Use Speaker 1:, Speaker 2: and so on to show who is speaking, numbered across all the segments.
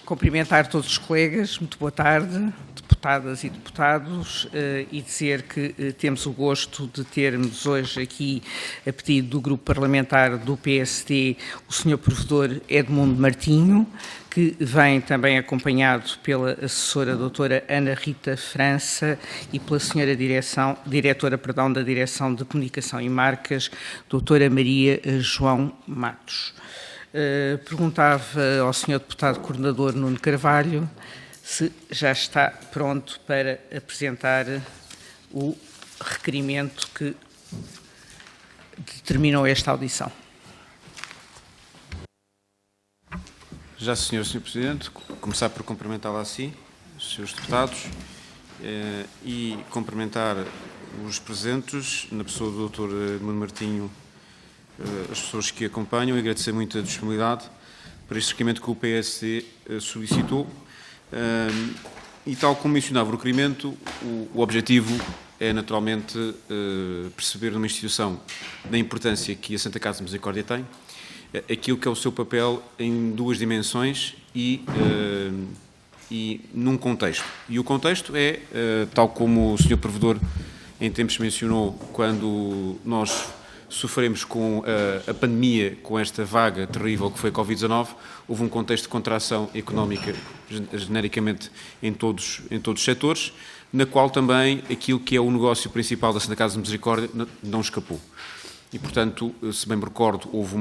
Speaker 1: Cumprimentar todos os colegas, muito boa tarde, deputadas e deputados, e dizer que temos o gosto de termos hoje aqui, a pedido do Grupo Parlamentar do PSD, o Sr. Provedor Edmundo Martinho, que vem também acompanhado pela assessora doutora Ana Rita França e pela senhora diretora da Direção de Comunicação e Marcas, doutora Maria João Matos. Perguntava ao Sr. Deputado Coordenador Nuno Carvalho se já está pronto para apresentar o requerimento que determinou esta audição.
Speaker 2: Já, Sr. Presidente, começar por cumprimentá-la a si, os Srs. Deputados, e cumprimentar os presentes, na pessoa do Dr. Edmundo Martinho, as pessoas que acompanham, e agradecer muito a disponibilidade para este requerimento que o PSD solicitou. E tal como mencionava o requerimento, o objetivo é naturalmente perceber numa instituição da importância que a Santa Casa de Misericórdia tem, aquilo que é o seu papel em duas dimensões e num contexto. E o contexto é, tal como o Sr. Provedor em tempos mencionou, quando nós sofremos com a pandemia, com esta vaga terrível que foi a Covid-19, houve um contexto de contração económica, genericamente em todos os setores, na qual também aquilo que é o negócio principal da Santa Casa de Misericórdia não escapou. E, portanto, se bem me recordo, houve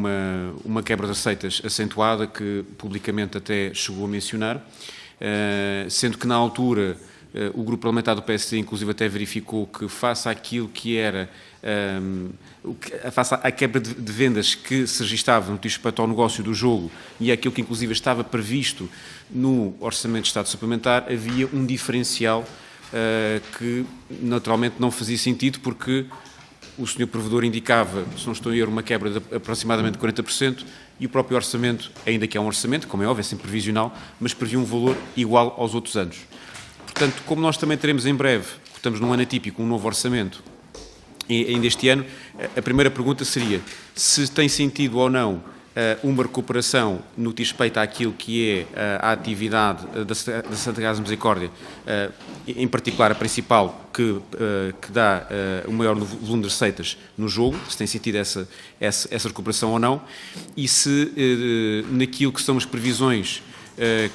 Speaker 2: uma quebra de receitas acentuada, que publicamente até chegou a mencionar, sendo que na altura o Grupo Parlamentar do PSD, inclusive, até verificou que, face àquilo que era, face à quebra de vendas que se registava no que diz respeito ao negócio do jogo e àquilo que, inclusive, estava previsto no Orçamento de Estado Suplementar, havia um diferencial que, naturalmente, não fazia sentido, porque o Sr. Provedor indicava, se não estou a erro, uma quebra de aproximadamente 40%, e o próprio orçamento, ainda que é um orçamento, como é óbvio, é sempre previsional, mas previa um valor igual aos outros anos. Portanto, como nós também teremos em breve, estamos num ano atípico, um novo orçamento, e ainda este ano, a primeira pergunta seria se tem sentido ou não uma recuperação no que diz respeito àquilo que é a atividade da Santa Casa de Misericórdia, em particular a principal, que dá o maior volume de receitas no jogo, se tem sentido essa recuperação ou não, e se naquilo que são as previsões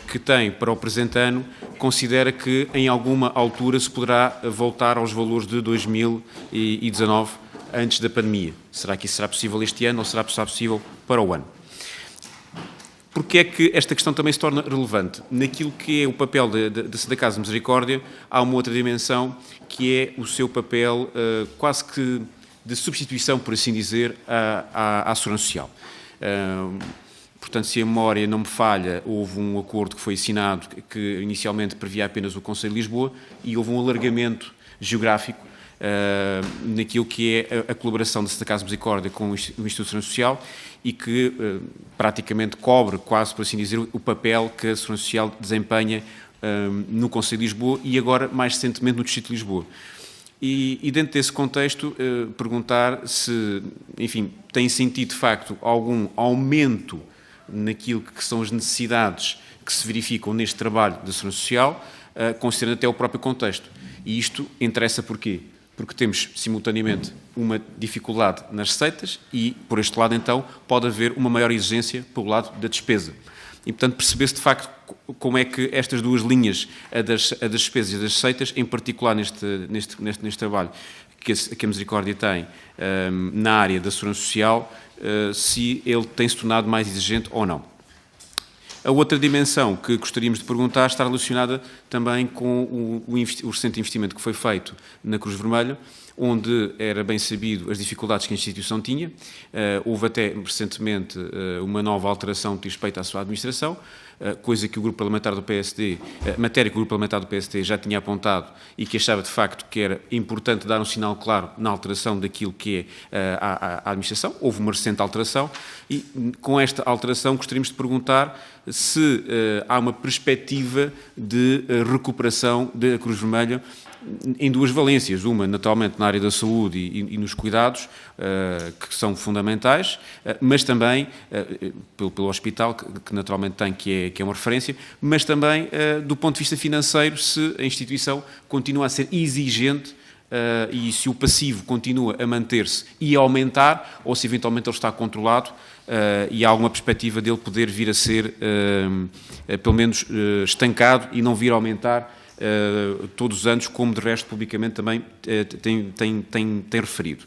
Speaker 2: que tem para o presente ano, considera que em alguma altura se poderá voltar aos valores de 2019, antes da pandemia. Será que isso será possível este ano ou será possível para o ano? Porque é que esta questão também se torna relevante? Naquilo que é o papel da Santa Casa de Misericórdia, há uma outra dimensão, que é o seu papel quase que de substituição, por assim dizer, à Segurança Social. Portanto, se a memória não me falha, houve um acordo que foi assinado que inicialmente previa apenas o Conselho de Lisboa e houve um alargamento geográfico naquilo que é a colaboração da Santa Casa de Misericórdia com o Instituto de Segurança Social e que praticamente cobre, quase por assim dizer, o papel que a Segurança Social desempenha no Conselho de Lisboa e agora, mais recentemente, no Distrito de Lisboa. E dentro desse contexto, perguntar se, enfim, tem sentido de facto algum aumento naquilo que são as necessidades que se verificam neste trabalho da Segurança Social, considerando até o próprio contexto. E isto interessa porquê? Porque temos, simultaneamente, uma dificuldade nas receitas e, por este lado, então, pode haver uma maior exigência pelo lado da despesa. E, portanto, perceber-se, de facto, como é que estas duas linhas, a das despesas e das receitas, em particular neste trabalho que a Misericórdia tem na área da Segurança Social, se ele tem-se tornado mais exigente ou não. A outra dimensão que gostaríamos de perguntar está relacionada também com o recente investimento que foi feito na Cruz Vermelha, onde era bem sabido as dificuldades que a instituição tinha. Houve até recentemente uma nova alteração que diz respeito à sua administração, coisa que o Grupo Parlamentar do PSD, matéria que o Grupo Parlamentar do PSD já tinha apontado e que achava de facto que era importante dar um sinal claro na alteração daquilo que é a administração. Houve uma recente alteração e com esta alteração gostaríamos de perguntar se há uma perspectiva de recuperação da Cruz Vermelha em duas valências, uma naturalmente na área da saúde e nos cuidados, que são fundamentais, mas também pelo hospital, que naturalmente tem, que é uma referência, mas também do ponto de vista financeiro, se a instituição continua a ser exigente e se o passivo continua a manter-se e a aumentar, ou se eventualmente ele está controlado e há alguma perspectiva dele poder vir a ser, pelo menos, estancado e não vir a aumentar todos os anos, como de resto publicamente também tem referido.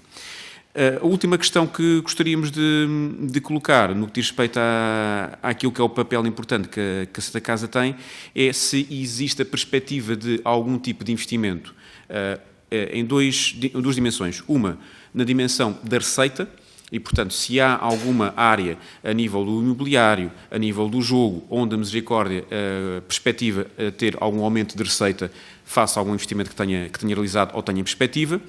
Speaker 2: A última questão que gostaríamos de colocar no que diz respeito àquilo que é o papel importante que a Santa Casa tem é se existe a perspectiva de algum tipo de investimento em duas dimensões. Uma, na dimensão da receita, e, portanto, se há alguma área a nível do imobiliário, a nível do jogo, onde a Misericórdia perspectiva ter algum aumento de receita face a algum investimento que tenha realizado ou tenha em perspectiva.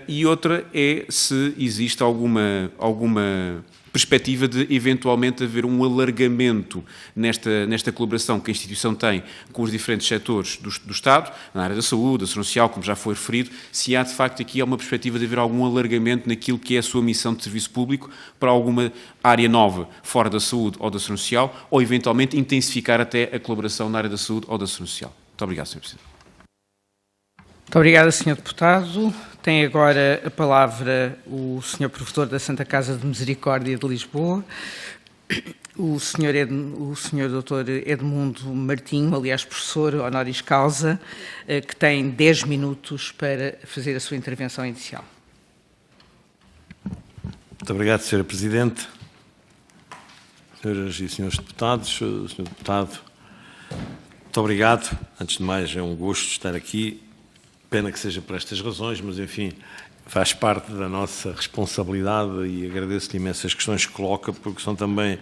Speaker 2: E outra é se existe alguma perspectiva de eventualmente haver um alargamento nesta colaboração que a instituição tem com os diferentes setores do Estado, na área da saúde, da segurança social, como já foi referido, se há de facto aqui uma perspectiva de haver algum alargamento naquilo que é a sua missão de serviço público para alguma área nova fora da saúde ou da segurança social, ou eventualmente intensificar até a colaboração na área da saúde ou da segurança social. Muito obrigado, Sr. Presidente.
Speaker 1: Muito obrigado, Sr. Deputado. Tem agora a palavra o Sr. Provedor da Santa Casa de Misericórdia de Lisboa, o Sr. Dr. Edmundo Martinho, aliás, professor honoris causa, que tem 10 minutos para fazer a sua intervenção inicial.
Speaker 3: Muito obrigado, Sra. Presidente. Senhoras e senhores deputados, Sr. Deputado, muito obrigado. Antes de mais, é um gosto estar aqui. Pena que seja por estas razões, mas, enfim, faz parte da nossa responsabilidade e agradeço-lhe imensas questões que coloca, porque são também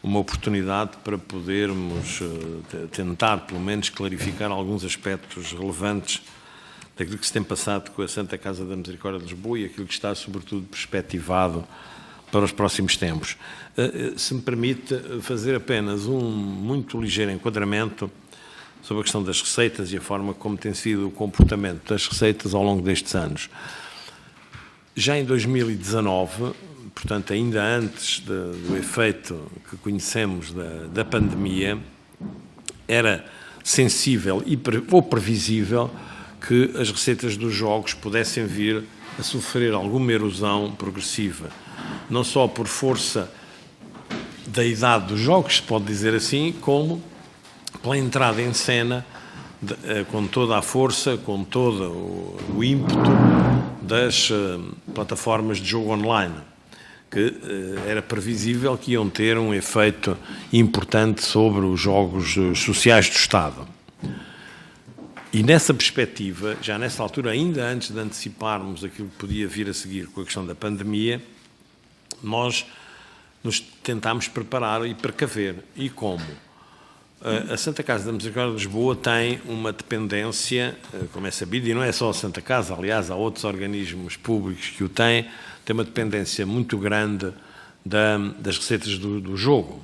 Speaker 3: uma oportunidade para podermos tentar, pelo menos, clarificar alguns aspectos relevantes daquilo que se tem passado com a Santa Casa da Misericórdia de Lisboa e aquilo que está, sobretudo, perspectivado para os próximos tempos. Se me permite fazer apenas um muito ligeiro enquadramento sobre a questão das receitas e a forma como tem sido o comportamento das receitas ao longo destes anos. Já em 2019, portanto, ainda antes do efeito que conhecemos da pandemia, era sensível ou previsível que as receitas dos jogos pudessem vir a sofrer alguma erosão progressiva, não só por força da idade dos jogos, se pode dizer assim, como pela entrada em cena, com toda a força, com todo o ímpeto das plataformas de jogo online, que era previsível que iam ter um efeito importante sobre os jogos sociais do Estado. E nessa perspectiva, já nessa altura, ainda antes de anteciparmos aquilo que podia vir a seguir com a questão da pandemia, nós nos tentámos preparar e precaver. E como? A Santa Casa da Misericórdia de Lisboa tem uma dependência, como é sabido, e não é só a Santa Casa, aliás, há outros organismos públicos que o têm, tem uma dependência muito grande das receitas do jogo.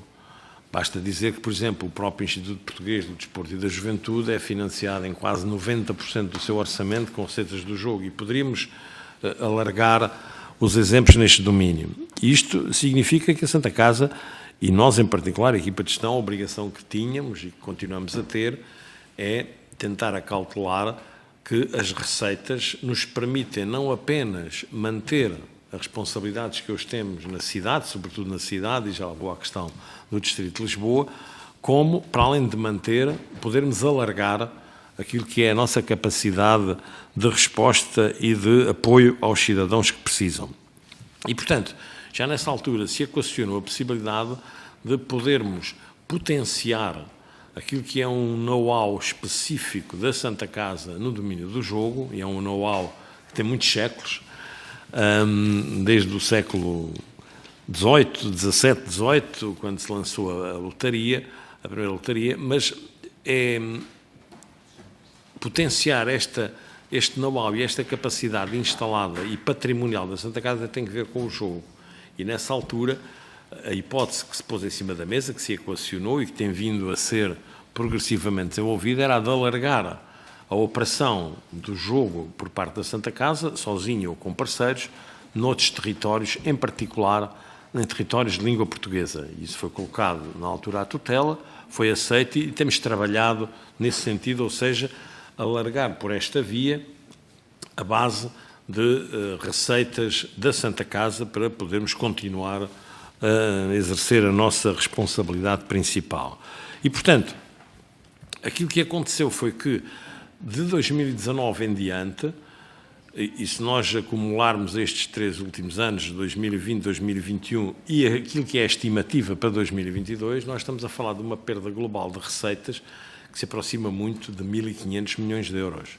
Speaker 3: Basta dizer que, por exemplo, o próprio Instituto Português do Desporto e da Juventude é financiado em quase 90% do seu orçamento com receitas do jogo e poderíamos alargar os exemplos neste domínio. Isto significa que a Santa Casa, e nós em particular, a equipa de gestão, a obrigação que tínhamos e que continuamos a ter é tentar acautelar que as receitas nos permitem não apenas manter as responsabilidades que hoje temos na cidade, sobretudo na cidade, e já vou à questão do Distrito de Lisboa, como, para além de manter, podermos alargar aquilo que é a nossa capacidade de resposta e de apoio aos cidadãos que precisam. E, portanto, já nessa altura se equacionou a possibilidade de podermos potenciar aquilo que é um know-how específico da Santa Casa no domínio do jogo, e é um know-how que tem muitos séculos, desde o século XVIII, XVII, XVIII, quando se lançou a lotaria, a primeira lotaria, mas potenciar este know-how e esta capacidade instalada e patrimonial da Santa Casa tem que ver com o jogo. E nessa altura, a hipótese que se pôs em cima da mesa, que se equacionou e que tem vindo a ser progressivamente desenvolvida, era a de alargar a operação do jogo por parte da Santa Casa, sozinha ou com parceiros, noutros territórios, em particular em territórios de língua portuguesa. Isso foi colocado na altura à tutela, foi aceito e temos trabalhado nesse sentido, ou seja, alargar por esta via a base de receitas da Santa Casa para podermos continuar a exercer a nossa responsabilidade principal. E, portanto, aquilo que aconteceu foi que, de 2019 em diante, e se nós acumularmos estes 3 últimos anos, 2020, 2021, e aquilo que é a estimativa para 2022, nós estamos a falar de uma perda global de receitas que se aproxima muito de 1.500 milhões de euros.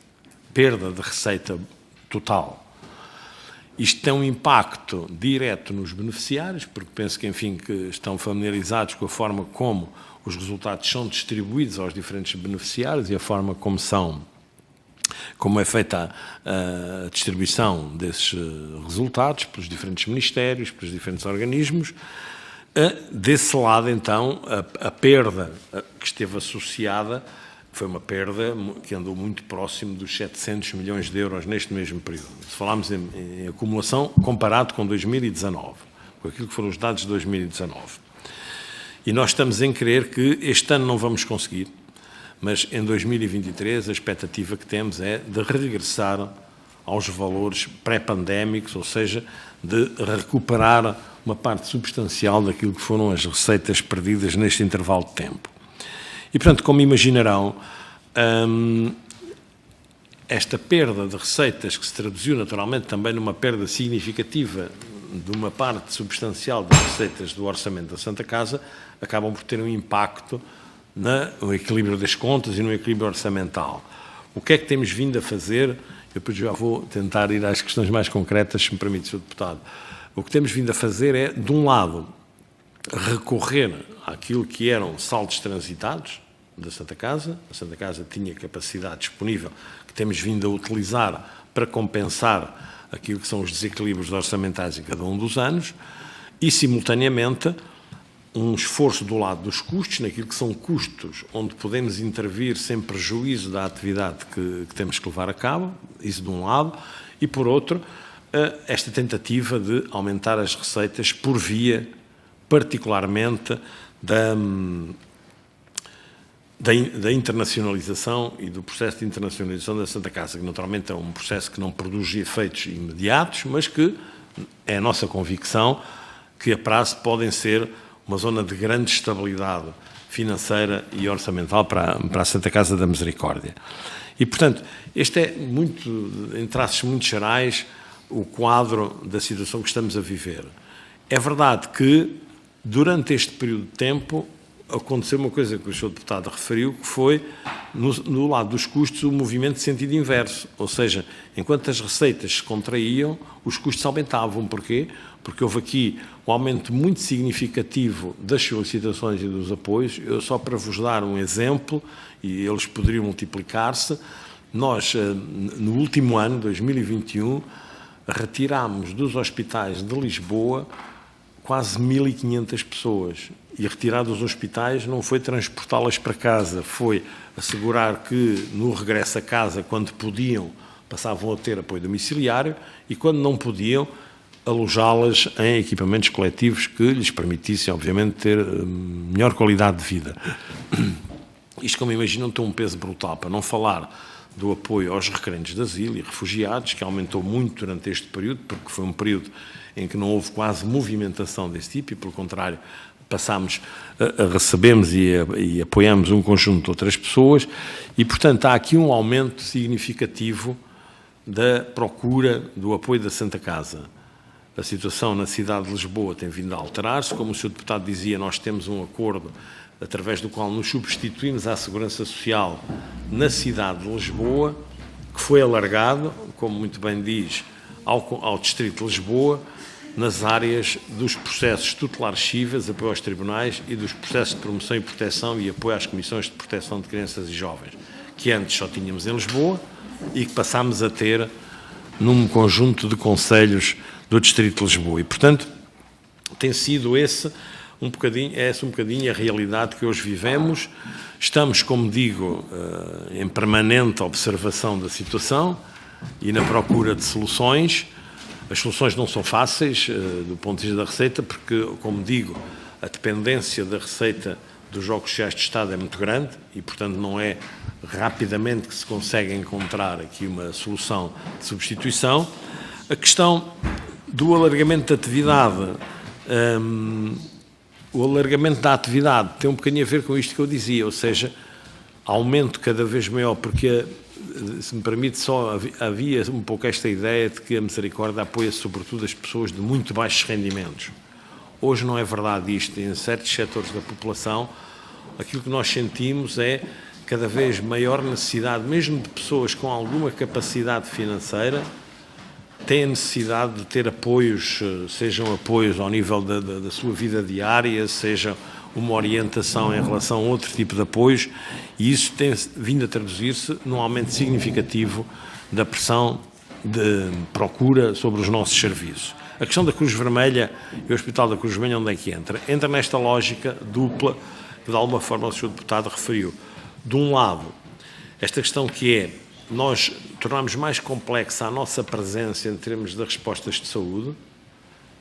Speaker 3: Perda de receita total. Isto tem um impacto direto nos beneficiários, porque penso que, enfim, que estão familiarizados com a forma como os resultados são distribuídos aos diferentes beneficiários e a forma como é feita a distribuição desses resultados pelos diferentes ministérios, pelos diferentes organismos. Desse lado, então, a perda que esteve associada foi uma perda que andou muito próximo dos 700 milhões de euros neste mesmo período. Se falarmos em acumulação, comparado com 2019, com aquilo que foram os dados de 2019. E nós estamos em crer que este ano não vamos conseguir, mas em 2023 a expectativa que temos é de regressar aos valores pré-pandémicos, ou seja, de recuperar uma parte substancial daquilo que foram as receitas perdidas neste intervalo de tempo. E, portanto, como imaginarão, esta perda de receitas, que se traduziu naturalmente também numa perda significativa de uma parte substancial das receitas do orçamento da Santa Casa, acabam por ter um impacto no equilíbrio das contas e no equilíbrio orçamental. O que é que temos vindo a fazer? Eu depois já vou tentar ir às questões mais concretas, se me permite, Sr. Deputado. O que temos vindo a fazer é, de um lado, recorrer àquilo que eram saldos transitados da Santa Casa. A Santa Casa tinha capacidade disponível que temos vindo a utilizar para compensar aquilo que são os desequilíbrios orçamentais em cada um dos anos e, simultaneamente, um esforço do lado dos custos, naquilo que são custos onde podemos intervir sem prejuízo da atividade que temos que levar a cabo, isso de um lado, e, por outro, esta tentativa de aumentar as receitas por via, particularmente, da internacionalização e do processo de internacionalização da Santa Casa, que naturalmente é um processo que não produz efeitos imediatos, mas que é a nossa convicção que a prazo podem ser uma zona de grande estabilidade financeira e orçamental para a Santa Casa da Misericórdia. E, portanto, este é, em traços muito gerais, o quadro da situação que estamos a viver. É verdade que, durante este período de tempo, aconteceu uma coisa que o Sr. Deputado referiu, que foi, no lado dos custos, o movimento de sentido inverso. Ou seja, enquanto as receitas se contraíam, os custos aumentavam. Porquê? Porque houve aqui um aumento muito significativo das solicitações e dos apoios. Eu, só para vos dar um exemplo, e eles poderiam multiplicar-se, nós, no último ano, 2021, retirámos dos hospitais de Lisboa quase 1.500 pessoas. E retirar dos hospitais não foi transportá-las para casa, foi assegurar que no regresso a casa, quando podiam, passavam a ter apoio domiciliário e quando não podiam, alojá-las em equipamentos coletivos que lhes permitissem, obviamente, ter melhor qualidade de vida. Isto, como imaginam, tem um peso brutal, para não falar do apoio aos requerentes de asilo e refugiados, que aumentou muito durante este período, porque foi um período em que não houve quase movimentação desse tipo e, pelo contrário, recebemos e apoiamos um conjunto de outras pessoas e, portanto, há aqui um aumento significativo da procura do apoio da Santa Casa. A situação na cidade de Lisboa tem vindo a alterar-se. Como o Sr. Deputado dizia, nós temos um acordo através do qual nos substituímos à Segurança Social na cidade de Lisboa, que foi alargado, como muito bem diz, ao Distrito de Lisboa, nas áreas dos processos tutelares cíveis, apoio aos tribunais e dos processos de promoção e proteção e apoio às comissões de proteção de crianças e jovens, que antes só tínhamos em Lisboa e que passámos a ter num conjunto de concelhos do Distrito de Lisboa. E, portanto, tem sido esse é essa um bocadinho a realidade que hoje vivemos. Estamos, como digo, em permanente observação da situação e na procura de soluções. As soluções não são fáceis do ponto de vista da receita, porque, como digo, a dependência da receita dos jogos sociais de Estado é muito grande e, portanto, não é rapidamente que se consegue encontrar aqui uma solução de substituição. A questão do alargamento da atividade, o alargamento da atividade tem um bocadinho a ver com isto que eu dizia, ou seja, aumento cada vez maior, porque, se me permite, só havia um pouco esta ideia de que a Misericórdia apoia sobretudo as pessoas de muito baixos rendimentos. Hoje não é verdade isto. Em certos setores da população, aquilo que nós sentimos é cada vez maior necessidade, mesmo de pessoas com alguma capacidade financeira, têm necessidade de ter apoios, sejam apoios ao nível da sua vida diária, seja uma orientação em relação a outro tipo de apoios, e isso tem vindo a traduzir-se num aumento significativo da pressão de procura sobre os nossos serviços. A questão da Cruz Vermelha e o Hospital da Cruz Vermelha, onde é que entra? Entra nesta lógica dupla que, de alguma forma, o Sr. Deputado referiu. De um lado, esta questão que é, nós tornamos mais complexa a nossa presença em termos de respostas de saúde,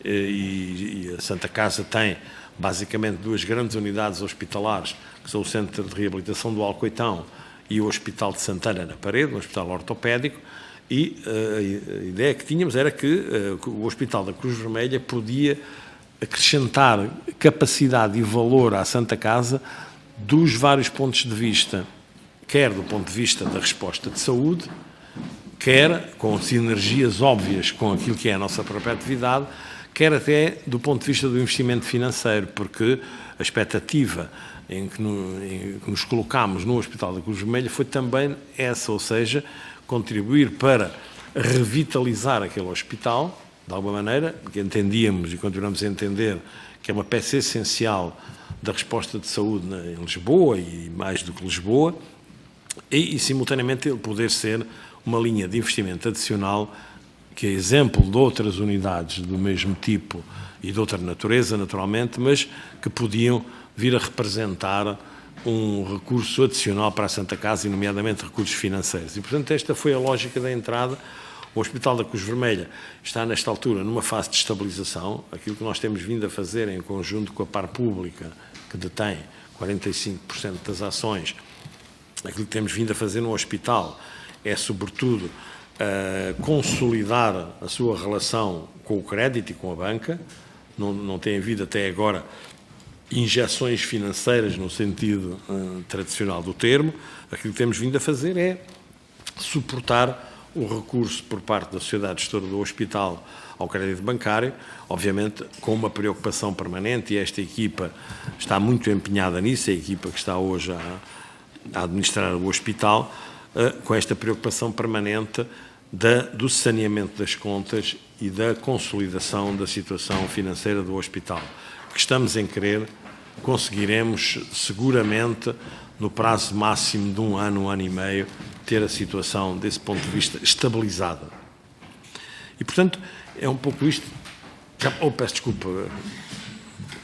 Speaker 3: e a Santa Casa tem, basicamente, duas grandes unidades hospitalares, que são o Centro de Reabilitação do Alcoitão e o Hospital de Santana na Parede, um hospital ortopédico, e a ideia que tínhamos era que o Hospital da Cruz Vermelha podia acrescentar capacidade e valor à Santa Casa dos vários pontos de vista, quer do ponto de vista da resposta de saúde, quer com sinergias óbvias com aquilo que é a nossa própria atividade, quer até do ponto de vista do investimento financeiro, porque a expectativa em que nos colocámos no Hospital da Cruz Vermelha foi também essa, ou seja, contribuir para revitalizar aquele hospital, de alguma maneira, porque entendíamos e continuamos a entender que é uma peça essencial da resposta de saúde em Lisboa e mais do que Lisboa, e simultaneamente ele poder ser uma linha de investimento adicional que é exemplo de outras unidades do mesmo tipo e de outra natureza, naturalmente, mas que podiam vir a representar um recurso adicional para a Santa Casa, e nomeadamente recursos financeiros. E, portanto, esta foi a lógica da entrada. O Hospital da Cruz Vermelha está, nesta altura, numa fase de estabilização. Aquilo que nós temos vindo a fazer em conjunto com a Par Pública, que detém 45% das ações, aquilo que temos vindo a fazer no hospital é, sobretudo, consolidar a sua relação com o crédito e com a banca. Não tem havido até agora injeções financeiras no sentido tradicional do termo. Aquilo que temos vindo a fazer é suportar o recurso por parte da sociedade gestora do hospital ao crédito bancário, obviamente com uma preocupação permanente, e esta equipa está muito empenhada nisso, a equipa que está hoje a administrar o hospital, com esta preocupação permanente do saneamento das contas e da consolidação da situação financeira do hospital, que estamos em querer conseguiremos seguramente, no prazo máximo de um ano e meio, ter a situação, desse ponto de vista, estabilizada. E, portanto, é um pouco isto. Peço desculpa.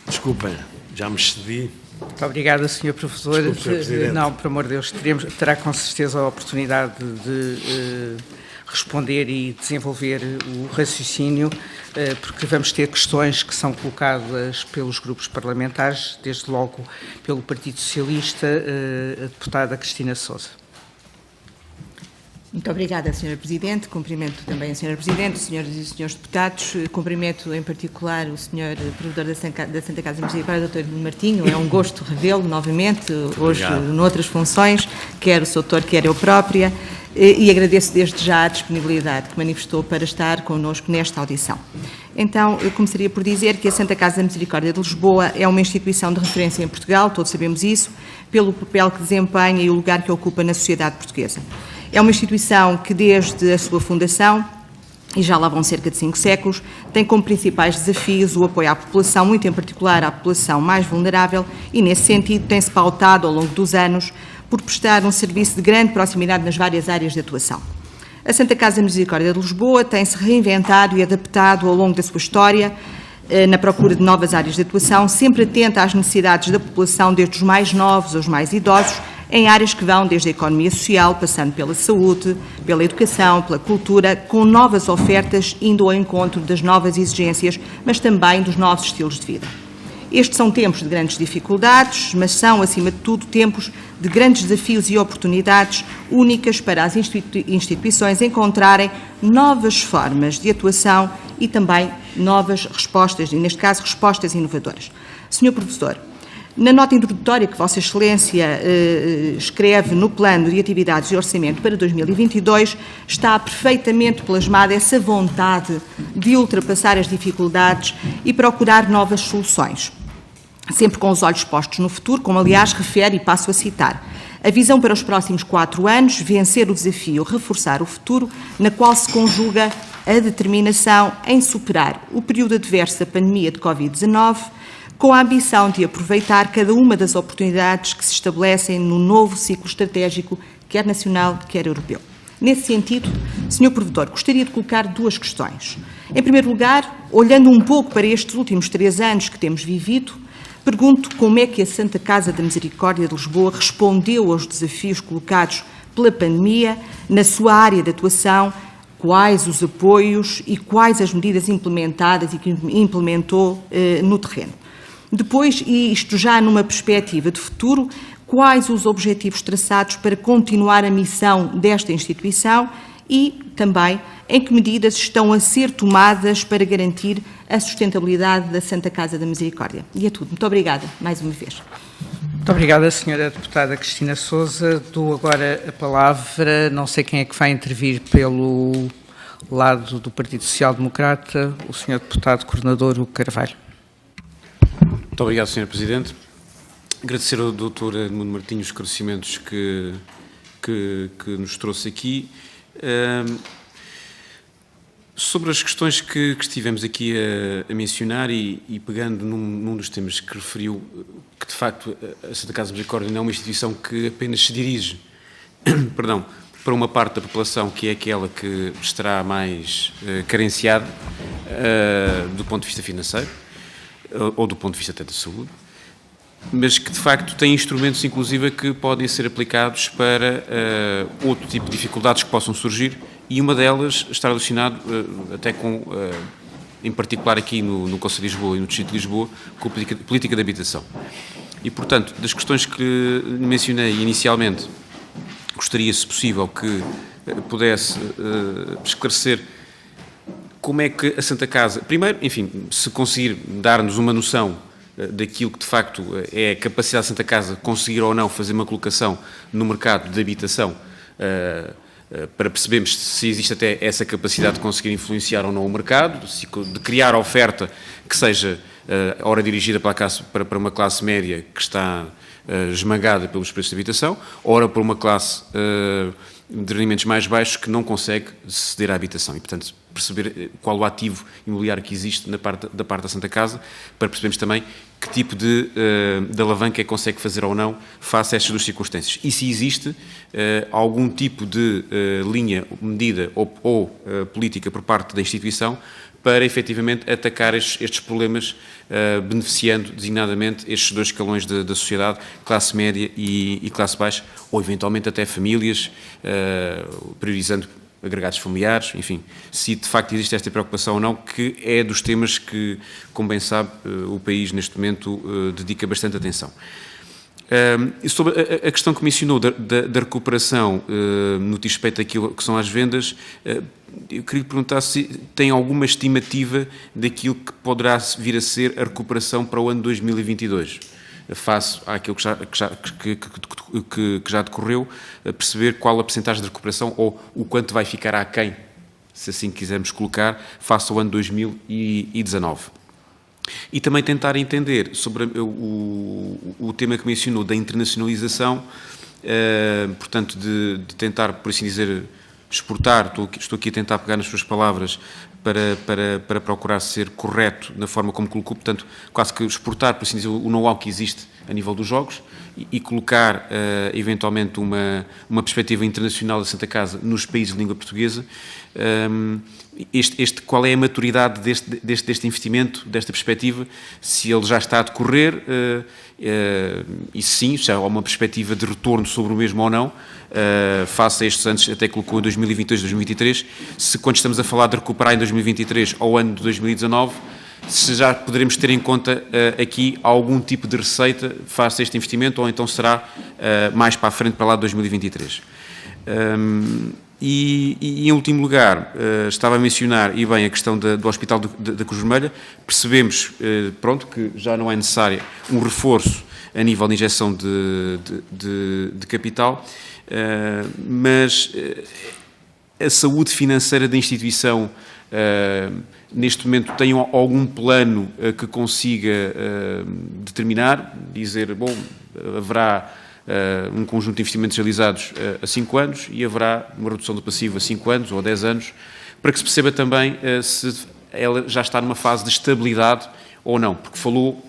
Speaker 3: Desculpem, já me excedi.
Speaker 1: Muito obrigada, Sr. Professor.
Speaker 3: Desculpe, Sr. Presidente.
Speaker 1: Não, por amor de Deus, terá com certeza a oportunidade de responder e desenvolver o raciocínio, porque vamos ter questões que são colocadas pelos grupos parlamentares, desde logo pelo Partido Socialista, a deputada Cristina Sousa.
Speaker 4: Muito obrigada, Sra. Presidente. Cumprimento também a Sra. Presidente, os senhores e senhores deputados. Cumprimento em particular o Sr. Provedor da Santa Casa de Misericórdia, Dr. Martinho. É um gosto revê-lo novamente, hoje noutras funções, quer o Sr. Doutor, quer eu própria, e agradeço desde já a disponibilidade que manifestou para estar connosco nesta audição. Então, eu começaria por dizer que a Santa Casa da Misericórdia de Lisboa é uma instituição de referência em Portugal, todos sabemos isso, pelo papel que desempenha e o lugar que ocupa na sociedade portuguesa. É uma instituição que, desde a sua fundação, e já lá vão cerca de 5 séculos, tem como principais desafios o apoio à população, muito em particular à população mais vulnerável, e, nesse sentido, tem-se pautado ao longo dos anos por prestar um serviço de grande proximidade nas várias áreas de atuação. A Santa Casa da Misericórdia de Lisboa tem-se reinventado e adaptado ao longo da sua história, na procura de novas áreas de atuação, sempre atenta às necessidades da população, desde os mais novos aos mais idosos, em áreas que vão desde a economia social, passando pela saúde, pela educação, pela cultura, com novas ofertas, indo ao encontro das novas exigências, mas também dos novos estilos de vida. Estes são tempos de grandes dificuldades, mas são, acima de tudo, tempos de grandes desafios e oportunidades únicas para as instituições encontrarem novas formas de atuação e também novas respostas, e neste caso, respostas inovadoras. Sr. Professor, na nota introdutória que Vossa Excelência escreve no Plano de Atividades e Orçamento para 2022, está perfeitamente plasmada essa vontade de ultrapassar as dificuldades e procurar novas soluções, sempre com os olhos postos no futuro, como aliás refere, e passo a citar: a visão para os próximos 4 anos, vencer o desafio, reforçar o futuro, na qual se conjuga a determinação em superar o período adverso da pandemia de Covid-19, com a ambição de aproveitar cada uma das oportunidades que se estabelecem no novo ciclo estratégico, quer nacional, quer europeu. Nesse sentido, Sr. Provedor, gostaria de colocar 2 questões. Em primeiro lugar, olhando um pouco para estes últimos 3 anos que temos vivido, pergunto como é que a Santa Casa da Misericórdia de Lisboa respondeu aos desafios colocados pela pandemia na sua área de atuação, quais os apoios e quais as medidas implementadas e que implementou no terreno. Depois, e isto já numa perspectiva de futuro, quais os objetivos traçados para continuar a missão desta instituição e também em que medidas estão a ser tomadas para garantir a sustentabilidade da Santa Casa da Misericórdia. E é tudo. Muito obrigada, mais uma vez.
Speaker 1: Muito obrigada, Sra. Deputada Cristina Sousa. Dou agora a palavra, não sei quem é que vai intervir pelo lado do Partido Social Democrata, o Sr. Deputado Coordenador Hugo Carvalho.
Speaker 2: Muito obrigado, Sr. Presidente. Agradecer ao Dr. Edmundo Martinho os esclarecimentos que nos trouxe aqui. Sobre as questões que estivemos aqui a mencionar e pegando num dos temas que referiu, que de facto a Santa Casa de Misericórdia não é uma instituição que apenas se dirige para uma parte da população que é aquela que estará mais carenciada do ponto de vista financeiro, ou do ponto de vista até da saúde, mas que de facto tem instrumentos inclusive que podem ser aplicados para outro tipo de dificuldades que possam surgir, e uma delas está relacionado até com, em particular aqui no Conselho de Lisboa e no Distrito de Lisboa, com a política de habitação. E portanto, das questões que mencionei inicialmente, gostaria, se possível, que pudesse esclarecer como é que a Santa Casa, primeiro, enfim, se conseguir dar-nos uma noção daquilo que de facto é a capacidade da Santa Casa conseguir ou não fazer uma colocação no mercado de habitação, para percebermos se existe até essa capacidade de conseguir influenciar ou não o mercado, de criar oferta que seja ora dirigida para uma classe média que está esmagada pelos preços de habitação, ora para uma classe de rendimentos mais baixos que não consegue ceder à habitação. E, portanto, perceber qual o ativo imobiliário que existe da parte da Santa Casa, para percebermos também que tipo de alavanca é que consegue fazer ou não face a estas 2 circunstâncias. E se existe algum tipo de linha, medida ou política por parte da instituição para, efetivamente, atacar estes problemas, beneficiando, designadamente, estes 2 escalões da sociedade, classe média e classe baixa, ou, eventualmente, até famílias, priorizando agregados familiares, enfim, se de facto existe esta preocupação ou não, que é dos temas que, como bem sabe, o país, neste momento, dedica bastante atenção. Sobre a questão que mencionou da recuperação no que diz respeito àquilo que são as vendas, eu queria perguntar se tem alguma estimativa daquilo que poderá vir a ser a recuperação para o ano 2022, face àquilo que já decorreu, a perceber qual a percentagem de recuperação ou o quanto vai ficar aquém, se assim quisermos colocar, face ao ano 2019. E também tentar entender sobre o tema que mencionou da internacionalização, portanto, de tentar, por assim dizer, exportar, estou aqui a tentar pegar nas suas palavras para procurar ser correto na forma como colocou, portanto, quase que exportar, por assim dizer, o know-how que existe a nível dos jogos e colocar, eventualmente, uma perspectiva internacional da Santa Casa nos países de língua portuguesa. Qual é a maturidade deste investimento, desta perspectiva, se ele já está a decorrer, e sim, se há uma perspectiva de retorno sobre o mesmo ou não, face a estes anos, até colocou em 2022, 2023, se quando estamos a falar de recuperar em 2023 ou ano de 2019, se já poderemos ter em conta aqui algum tipo de receita face a este investimento, ou então será mais para a frente, para lá de 2023. E em último lugar, estava a mencionar, e bem, a questão do Hospital da Cruz Vermelha. Percebemos, pronto, que já não é necessário um reforço a nível de injeção de capital, mas a saúde financeira da instituição, neste momento, tem algum plano que consiga determinar, dizer, bom, haverá um conjunto de investimentos realizados a 5 anos e haverá uma redução do passivo a 5 anos ou a 10 anos, para que se perceba também se ela já está numa fase de estabilidade ou não, porque falou,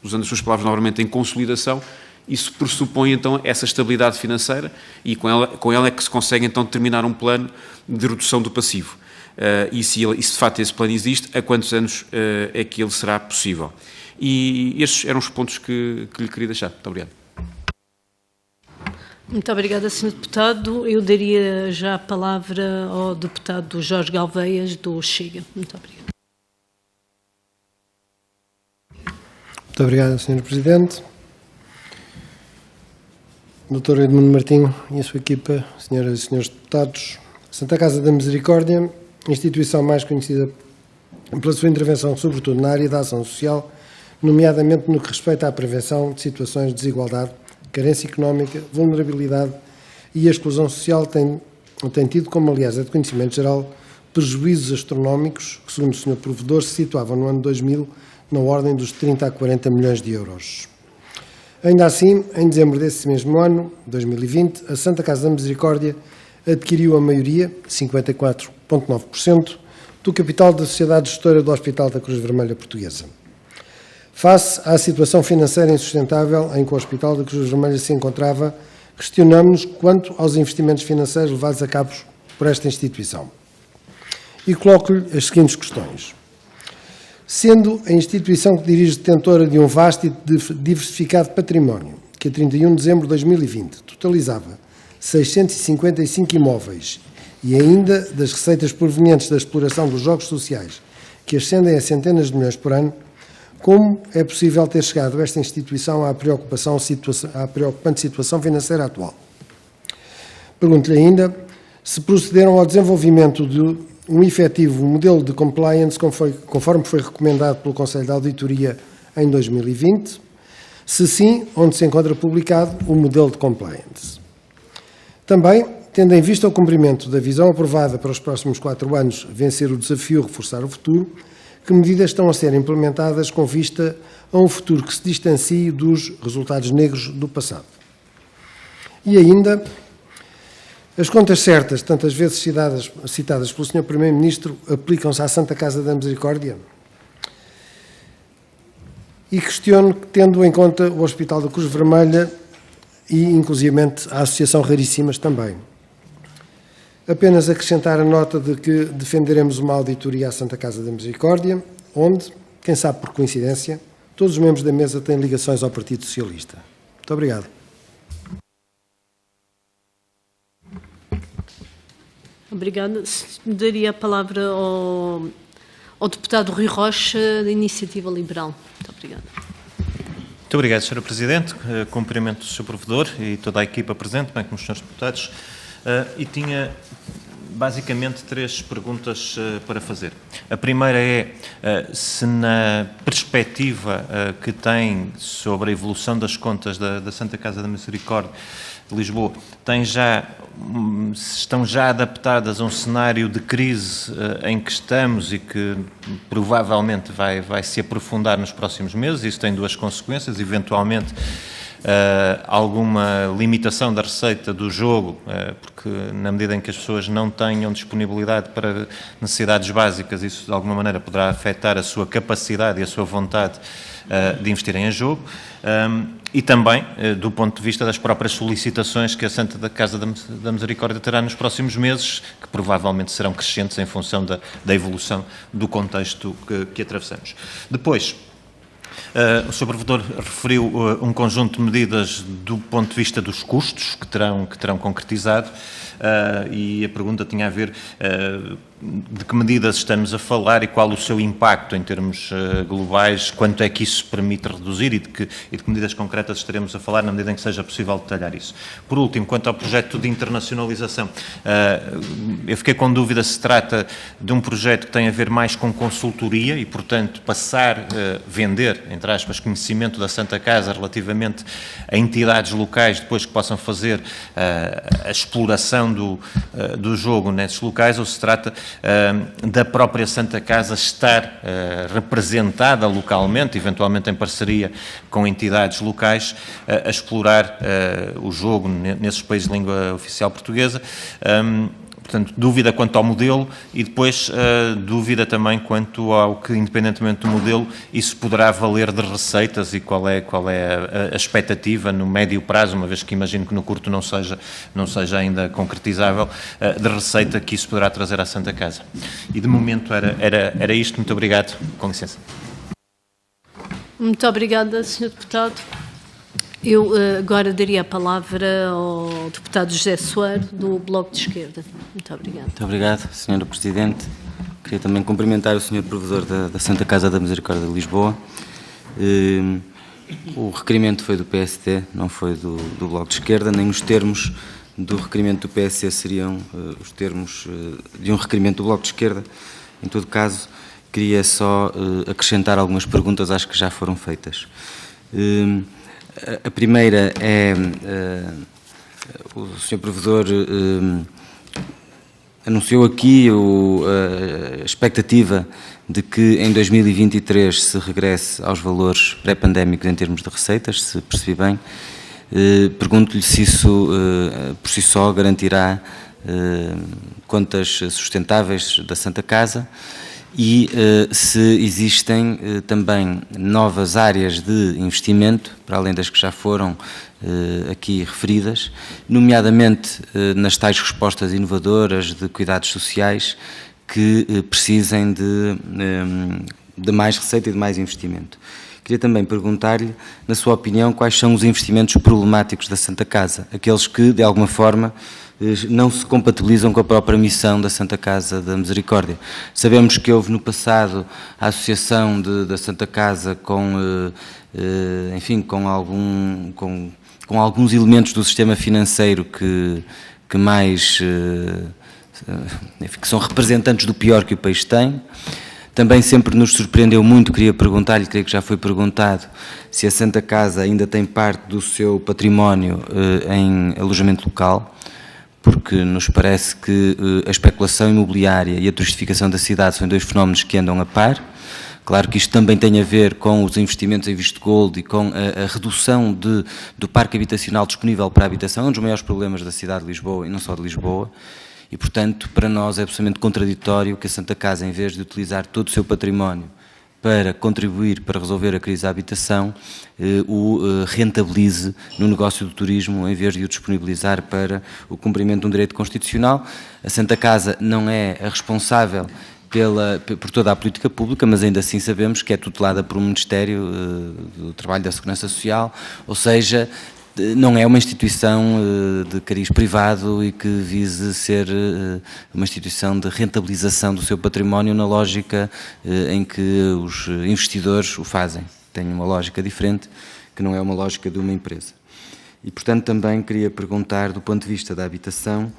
Speaker 2: usando as suas palavras novamente, em consolidação. Isso pressupõe então essa estabilidade financeira e com ela é que se consegue então determinar um plano de redução do passivo. E se de facto esse plano existe, a quantos anos é que ele será possível? E estes eram os pontos que lhe queria deixar. Muito obrigado.
Speaker 5: Muito obrigada, Sr. Deputado. Eu daria já a palavra ao deputado Jorge Galveias, do Chega. Muito obrigada.
Speaker 6: Muito obrigado, Sr. Presidente. Dr. Edmundo Martinho e a sua equipa, senhoras e senhores deputados, a Santa Casa da Misericórdia, instituição mais conhecida pela sua intervenção, sobretudo na área da ação social, nomeadamente no que respeita à prevenção de situações de desigualdade, carência económica, vulnerabilidade e exclusão social, tem tido, como aliás é de conhecimento geral, prejuízos astronómicos que, segundo o Sr. Provedor, se situavam no ano 2000 na ordem dos 30 a 40 milhões de euros. Ainda assim, em dezembro desse mesmo ano, 2020, a Santa Casa da Misericórdia adquiriu a maioria, 54,9%, do capital da Sociedade Gestora do Hospital da Cruz Vermelha Portuguesa. Face à situação financeira insustentável em que o Hospital da Cruz Vermelha se encontrava, questionamos-nos quanto aos investimentos financeiros levados a cabo por esta instituição. E coloco-lhe as seguintes questões. Sendo a instituição que dirige detentora de um vasto e diversificado património, que a 31 de dezembro de 2020 totalizava 655 imóveis e ainda das receitas provenientes da exploração dos jogos sociais, que ascendem a centenas de milhões por ano, como é possível ter chegado esta instituição à preocupante situação financeira atual? Pergunto-lhe ainda se procederam ao desenvolvimento de um efetivo modelo de compliance conforme foi recomendado pelo Conselho de Auditoria em 2020, se sim, onde se encontra publicado o modelo de compliance. Também, tendo em vista o cumprimento da visão aprovada para os próximos 4 anos, vencer o desafio, reforçar o futuro, que medidas estão a ser implementadas com vista a um futuro que se distancie dos resultados negros do passado? E ainda, as contas certas, tantas vezes citadas pelo Sr. Primeiro-Ministro, aplicam-se à Santa Casa da Misericórdia? E questiono, tendo em conta o Hospital da Cruz Vermelha e, inclusivamente, a Associação Raríssimas também. Apenas acrescentar a nota de que defenderemos uma auditoria à Santa Casa da Misericórdia, onde, quem sabe por coincidência, todos os membros da mesa têm ligações ao Partido Socialista. Muito obrigado.
Speaker 5: Obrigada. Daria a palavra ao deputado Rui Rocha, da Iniciativa Liberal. Muito obrigada.
Speaker 7: Muito obrigado, Sra. Presidente. Cumprimento o Sr. Provedor e toda a equipa presente, bem como os Srs. Deputados. E tinha basicamente 3 perguntas para fazer. A primeira é se na perspectiva que tem sobre a evolução das contas da Santa Casa da Misericórdia de Lisboa, estão já adaptadas a um cenário de crise em que estamos e que provavelmente vai se aprofundar nos próximos meses. Isso tem 2 consequências. Eventualmente, alguma limitação da receita do jogo, porque na medida em que as pessoas não tenham disponibilidade para necessidades básicas, isso de alguma maneira poderá afetar a sua capacidade e a sua vontade de investirem em jogo, e também do ponto de vista das próprias solicitações que a Santa Casa da Misericórdia terá nos próximos meses, que provavelmente serão crescentes em função da evolução do contexto que atravessamos. Depois, o Sr. Provedor referiu um conjunto de medidas do ponto de vista dos custos que terão concretizado, e a pergunta tinha a ver de que medidas estamos a falar e qual o seu impacto em termos globais, quanto é que isso permite reduzir e de que medidas concretas estaremos a falar na medida em que seja possível detalhar isso. Por último, quanto ao projeto de internacionalização, eu fiquei com dúvida se trata de um projeto que tem a ver mais com consultoria e, portanto, vender, entre aspas, conhecimento da Santa Casa relativamente a entidades locais depois que possam fazer a exploração do jogo nesses locais, ou se trata da própria Santa Casa estar representada localmente, eventualmente em parceria com entidades locais, a explorar o jogo nesses países de língua oficial portuguesa. Portanto, dúvida quanto ao modelo e depois dúvida também quanto ao que, independentemente do modelo, isso poderá valer de receitas e qual é a expectativa no médio prazo, uma vez que imagino que no curto não seja ainda concretizável, de receita que isso poderá trazer à Santa Casa. E de momento era isto. Muito obrigado. Com licença.
Speaker 5: Muito obrigada, Sr. Deputado. Eu agora daria a palavra ao deputado José Soeiro, do Bloco de Esquerda. Muito obrigada.
Speaker 8: Muito obrigado, Sra. Presidente. Queria também cumprimentar o Sr. Provedor da Santa Casa da Misericórdia de Lisboa. O requerimento foi do PST, não foi do Bloco de Esquerda, nem os termos do requerimento do PSC seriam os termos de um requerimento do Bloco de Esquerda. Em todo caso, queria só acrescentar algumas perguntas, acho que já foram feitas. A primeira é, o Sr. Provedor anunciou aqui a expectativa de que em 2023 se regresse aos valores pré-pandémicos em termos de receitas, se percebi bem. Pergunto-lhe se isso por si só garantirá contas sustentáveis da Santa Casa e se existem também novas áreas de investimento, para além das que já foram aqui referidas, nomeadamente nas tais respostas inovadoras de cuidados sociais que precisem de mais receita e de mais investimento. Queria também perguntar-lhe, na sua opinião, quais são os investimentos problemáticos da Santa Casa, aqueles que, de alguma forma, não se compatibilizam com a própria missão da Santa Casa da Misericórdia. Sabemos que houve no passado a associação da Santa Casa com, enfim, com alguns elementos do sistema financeiro que são representantes do pior que o país tem. Também sempre nos surpreendeu muito, queria perguntar-lhe, creio que já foi perguntado, se a Santa Casa ainda tem parte do seu património em alojamento local, porque nos parece que a especulação imobiliária e a turistificação da cidade são dois fenómenos que andam a par. Claro que isto também tem a ver com os investimentos em visto gold e com a redução do parque habitacional disponível para a habitação, um dos maiores problemas da cidade de Lisboa e não só de Lisboa. E, portanto, para nós é absolutamente contraditório que a Santa Casa, em vez de utilizar todo o seu património para contribuir para resolver a crise da habitação, o rentabilize no negócio do turismo, em vez de o disponibilizar para o cumprimento de um direito constitucional. A Santa Casa não é a responsável por toda a política pública, mas ainda assim sabemos que é tutelada por um Ministério do Trabalho e da Segurança Social, ou seja, não é uma instituição de cariz privado e que vise ser uma instituição de rentabilização do seu património na lógica em que os investidores o fazem. Tem uma lógica diferente, que não é uma lógica de uma empresa. E, portanto, também queria perguntar, do ponto de vista da habitação,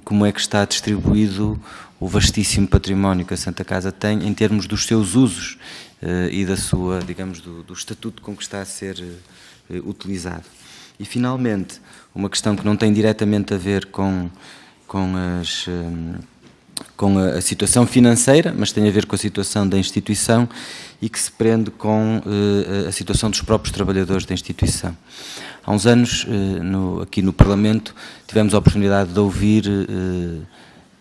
Speaker 8: como é que está distribuído o vastíssimo património que a Santa Casa tem em termos dos seus usos e da sua, digamos, do estatuto com que está a ser utilizado. E, finalmente, uma questão que não tem diretamente a ver com com a situação financeira, mas tem a ver com a situação da instituição e que se prende com a situação dos próprios trabalhadores da instituição. Há uns anos, aqui no Parlamento, tivemos a oportunidade de ouvir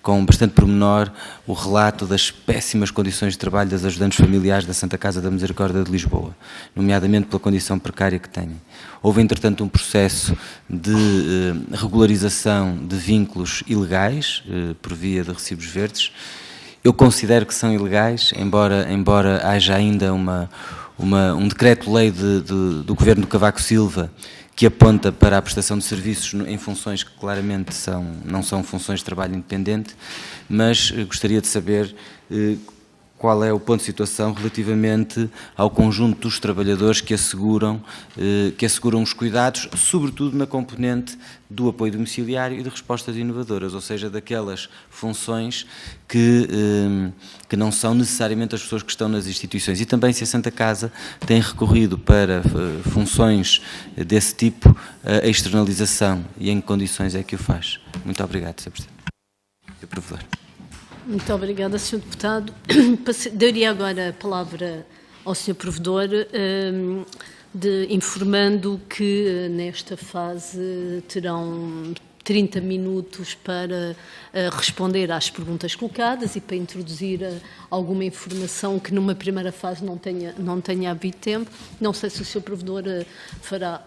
Speaker 8: com bastante pormenor o relato das péssimas condições de trabalho das ajudantes familiares da Santa Casa da Misericórdia de Lisboa, nomeadamente pela condição precária que têm. Houve, entretanto, um processo de regularização de vínculos ilegais, por via de recibos verdes. Eu considero que são ilegais, embora haja ainda um decreto-lei do Governo de Cavaco Silva que aponta para a prestação de serviços em funções que claramente não são funções de trabalho independente, mas gostaria de saber qual é o ponto de situação relativamente ao conjunto dos trabalhadores que asseguram os cuidados, sobretudo na componente do apoio domiciliário e de respostas inovadoras, ou seja, daquelas funções que não são necessariamente as pessoas que estão nas instituições. E também se a Santa Casa tem recorrido para funções desse tipo, a externalização, e em que condições é que o faz. Muito obrigado, Sr. Presidente. Sr. Provedor.
Speaker 5: Muito obrigada, Sr. Deputado. Daria agora a palavra ao Sr. Provedor, informando que nesta fase terão 30 minutos para responder às perguntas colocadas e para introduzir alguma informação que numa primeira fase não tenha havido tempo. Não sei se o Sr. Provedor fará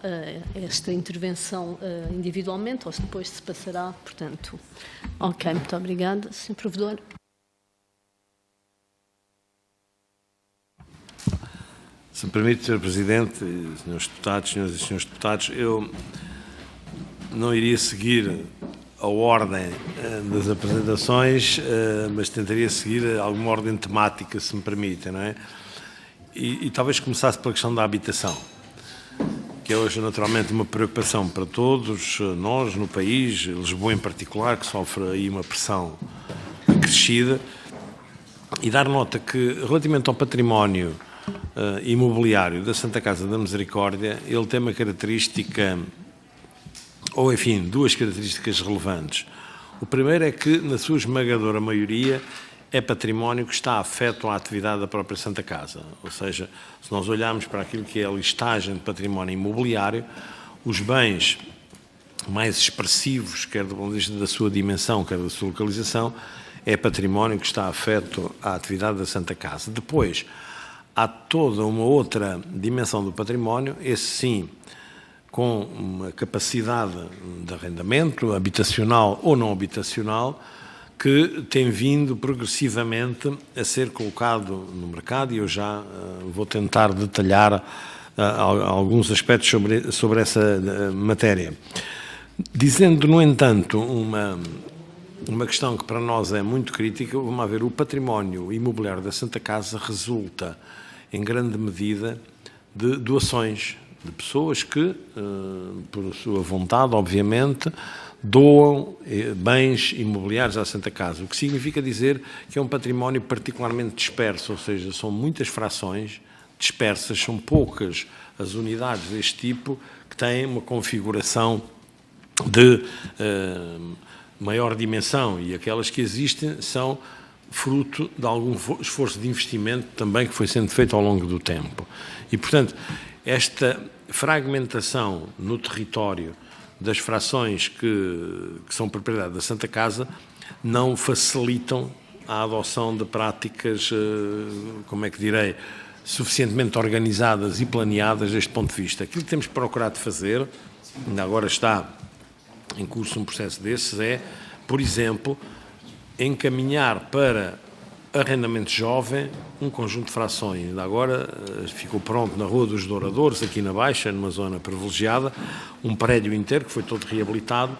Speaker 5: esta intervenção individualmente ou se depois se passará, portanto. Ok, muito obrigada, Sr. Provedor.
Speaker 3: Se me permite, Sr. Presidente, senhores deputados, senhoras e senhores deputados, eu não iria seguir a ordem das apresentações, mas tentaria seguir alguma ordem temática, se me permitem, não é? E talvez começasse pela questão da habitação, que é hoje naturalmente uma preocupação para todos nós no país, Lisboa em particular, que sofre aí uma pressão acrescida, e dar nota que, relativamente ao património imobiliário da Santa Casa da Misericórdia, ele tem uma característica, ou enfim, duas características relevantes. O primeiro é que, na sua esmagadora maioria, é património que está afeto à atividade da própria Santa Casa. Ou seja, se nós olharmos para aquilo que é a listagem de património imobiliário, os bens mais expressivos, quer do ponto de vista da sua dimensão, quer da sua localização, é património que está afeto à atividade da Santa Casa. Depois, há toda uma outra dimensão do património, esse sim, com uma capacidade de arrendamento, habitacional ou não habitacional, que tem vindo progressivamente a ser colocado no mercado, e eu já vou tentar detalhar alguns aspectos sobre essa matéria. Dizendo, no entanto, uma questão que para nós é muito crítica, vamos a ver, o património imobiliário da Santa Casa resulta, em grande medida, de doações de pessoas que, por sua vontade, obviamente, doam bens imobiliários à Santa Casa, o que significa dizer que é um património particularmente disperso, ou seja, são muitas frações dispersas, são poucas as unidades deste tipo que têm uma configuração de maior dimensão, e aquelas que existem são fruto de algum esforço de investimento também que foi sendo feito ao longo do tempo. E, portanto, esta fragmentação no território das frações que são propriedade da Santa Casa não facilitam a adoção de práticas, como é que direi, suficientemente organizadas e planeadas deste ponto de vista. Aquilo que temos procurado fazer, ainda agora está em curso um processo desses, é, por exemplo, encaminhar para arrendamento jovem um conjunto de frações. Ainda agora ficou pronto na Rua dos Douradores, aqui na Baixa, numa zona privilegiada, um prédio inteiro que foi todo reabilitado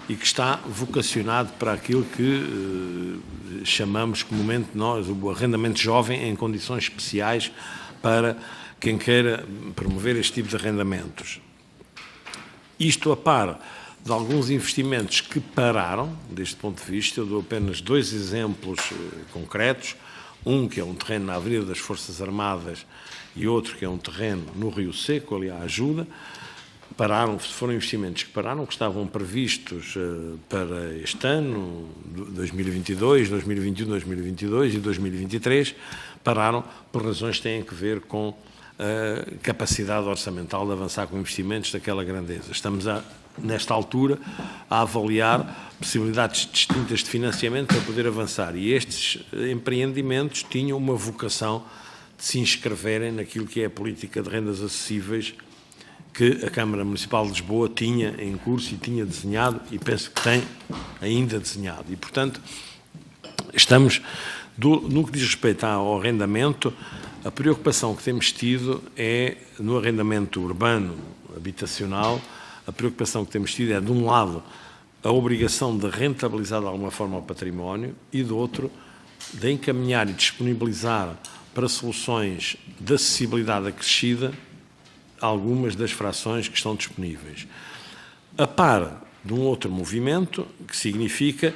Speaker 3: e que está vocacionado para aquilo que chamamos comumente nós o arrendamento jovem em condições especiais para quem queira promover este tipo de arrendamentos. Isto a par de alguns investimentos que pararam, deste ponto de vista. Eu dou apenas dois exemplos concretos, um que é um terreno na Avenida das Forças Armadas e outro que é um terreno no Rio Seco, ali à Ajuda. foram investimentos que pararam, que estavam previstos para este ano, 2022, 2021, 2022 e 2023, pararam por razões que têm a ver com a capacidade orçamental de avançar com investimentos daquela grandeza. Estamos, nesta altura, a avaliar possibilidades distintas de financiamento para poder avançar. E estes empreendimentos tinham uma vocação de se inscreverem naquilo que é a política de rendas acessíveis que a Câmara Municipal de Lisboa tinha em curso e tinha desenhado, e penso que tem ainda desenhado. E, portanto, estamos, no que diz respeito ao arrendamento, a preocupação que temos tido é, no arrendamento urbano, habitacional, a preocupação que temos tido é, de um lado, a obrigação de rentabilizar de alguma forma o património e, do outro, de encaminhar e disponibilizar para soluções de acessibilidade acrescida algumas das frações que estão disponíveis. A par de um outro movimento que significa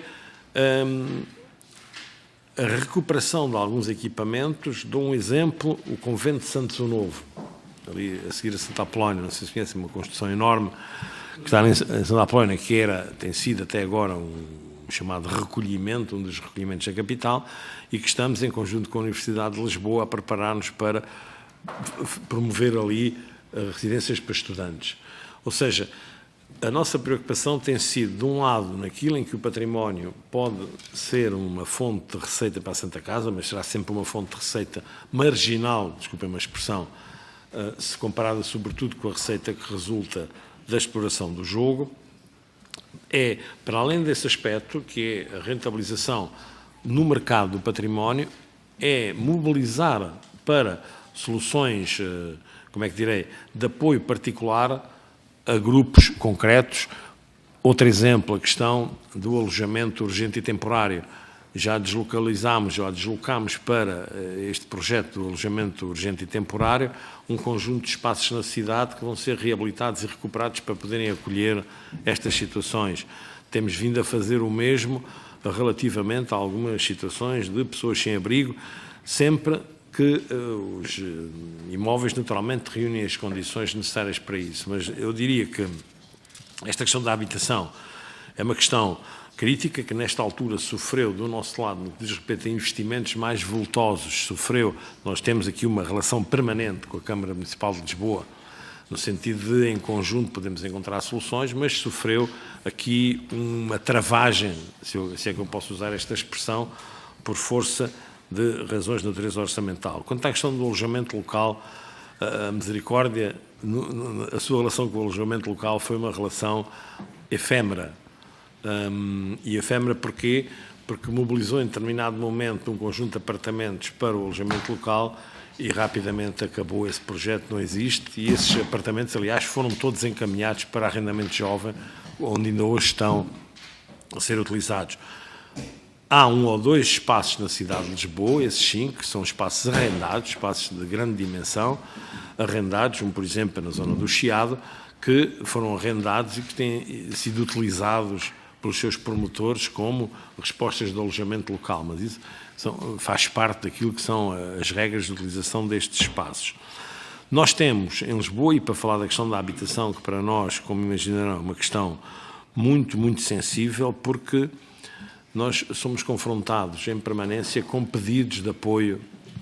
Speaker 3: a recuperação de alguns equipamentos. Dou um exemplo, o Convento de Santos o Novo, ali a seguir a Santa Apolónia, não sei se conhecem, uma construção enorme que está em Santa Apolónia, que tem sido até agora um chamado recolhimento, um dos recolhimentos da capital, e que estamos, em conjunto com a Universidade de Lisboa, a preparar-nos para promover ali residências para estudantes. Ou seja, a nossa preocupação tem sido, de um lado, naquilo em que o património pode ser uma fonte de receita para a Santa Casa, mas será sempre uma fonte de receita marginal, desculpem uma expressão, se comparada sobretudo com a receita que resulta da exploração do jogo, é, para além desse aspecto, que é a rentabilização no mercado do património, é mobilizar para soluções, como é que direi, de apoio particular a grupos concretos. Outro exemplo, a questão do alojamento urgente e temporário. Já deslocámos para este projeto do alojamento urgente e temporário um conjunto de espaços na cidade que vão ser reabilitados e recuperados para poderem acolher estas situações. Temos vindo a fazer o mesmo relativamente a algumas situações de pessoas sem abrigo, sempre que os imóveis naturalmente reúnem as condições necessárias para isso. Mas eu diria que esta questão da habitação é uma questão crítica que nesta altura sofreu do nosso lado, no que diz respeito a investimentos mais vultosos, nós temos aqui uma relação permanente com a Câmara Municipal de Lisboa, no sentido de, em conjunto, podemos encontrar soluções, mas sofreu aqui uma travagem, se é que eu posso usar esta expressão, por força de razões de natureza orçamental. Quanto à questão do alojamento local, a Misericórdia, a sua relação com o alojamento local foi uma relação efêmera. E efêmera porquê? Porque mobilizou em determinado momento um conjunto de apartamentos para o alojamento local e rapidamente acabou esse projeto, não existe, e esses apartamentos, aliás, foram todos encaminhados para arrendamento jovem, onde ainda hoje estão a ser utilizados. Há 1 ou 2 espaços na cidade de Lisboa, esses 5, que são espaços arrendados, espaços de grande dimensão, arrendados, por exemplo, na zona do Chiado, que foram arrendados e que têm sido utilizados pelos seus promotores como respostas de alojamento local, mas isso faz parte daquilo que são as regras de utilização destes espaços. Nós temos em Lisboa, e para falar da questão da habitação, que para nós, como imaginarão, é uma questão muito, muito sensível, porque nós somos confrontados em permanência com pedidos de apoio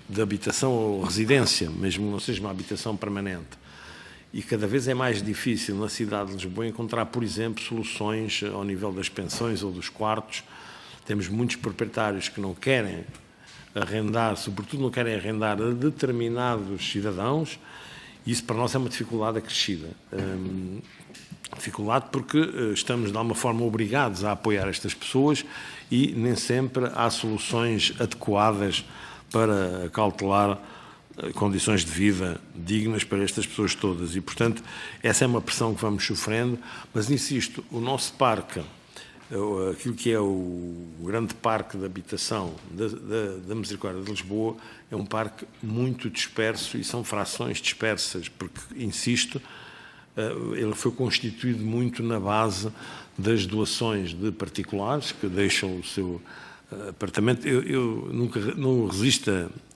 Speaker 3: de habitação ou residência, mesmo não seja uma habitação permanente. E cada vez é mais difícil na cidade de Lisboa encontrar, por exemplo, soluções ao nível das pensões ou dos quartos. Temos muitos proprietários que não querem arrendar, sobretudo não querem arrendar a determinados cidadãos, e isso para nós é uma dificuldade acrescida. Dificuldade porque estamos de alguma forma obrigados a apoiar estas pessoas e nem sempre há soluções adequadas para cautelar condições de vida dignas para estas pessoas todas. E, portanto, essa é uma pressão que vamos sofrendo, mas insisto, o nosso parque, aquilo que é o grande parque de habitação da Misericórdia de Lisboa, é um parque muito disperso e são frações dispersas, porque, insisto, ele foi constituído muito na base das doações de particulares que deixam o seu apartamento. Eu nunca não resisto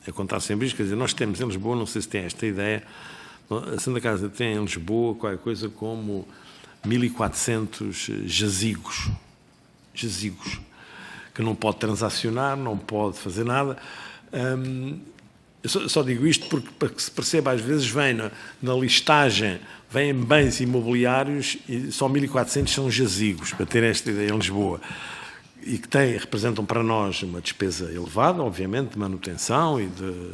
Speaker 3: a contar sempre isto, quer dizer, nós temos em Lisboa, não sei se tem esta ideia, A Santa Casa tem em Lisboa qualquer coisa como 1.400 jazigos, que não pode transacionar, não pode fazer nada. Eu só digo isto porque, para que se perceba, às vezes vem na listagem, vêm bens imobiliários e só 1.400 são jazigos, para ter esta ideia, em Lisboa. E que representam para nós uma despesa elevada, obviamente, de manutenção e de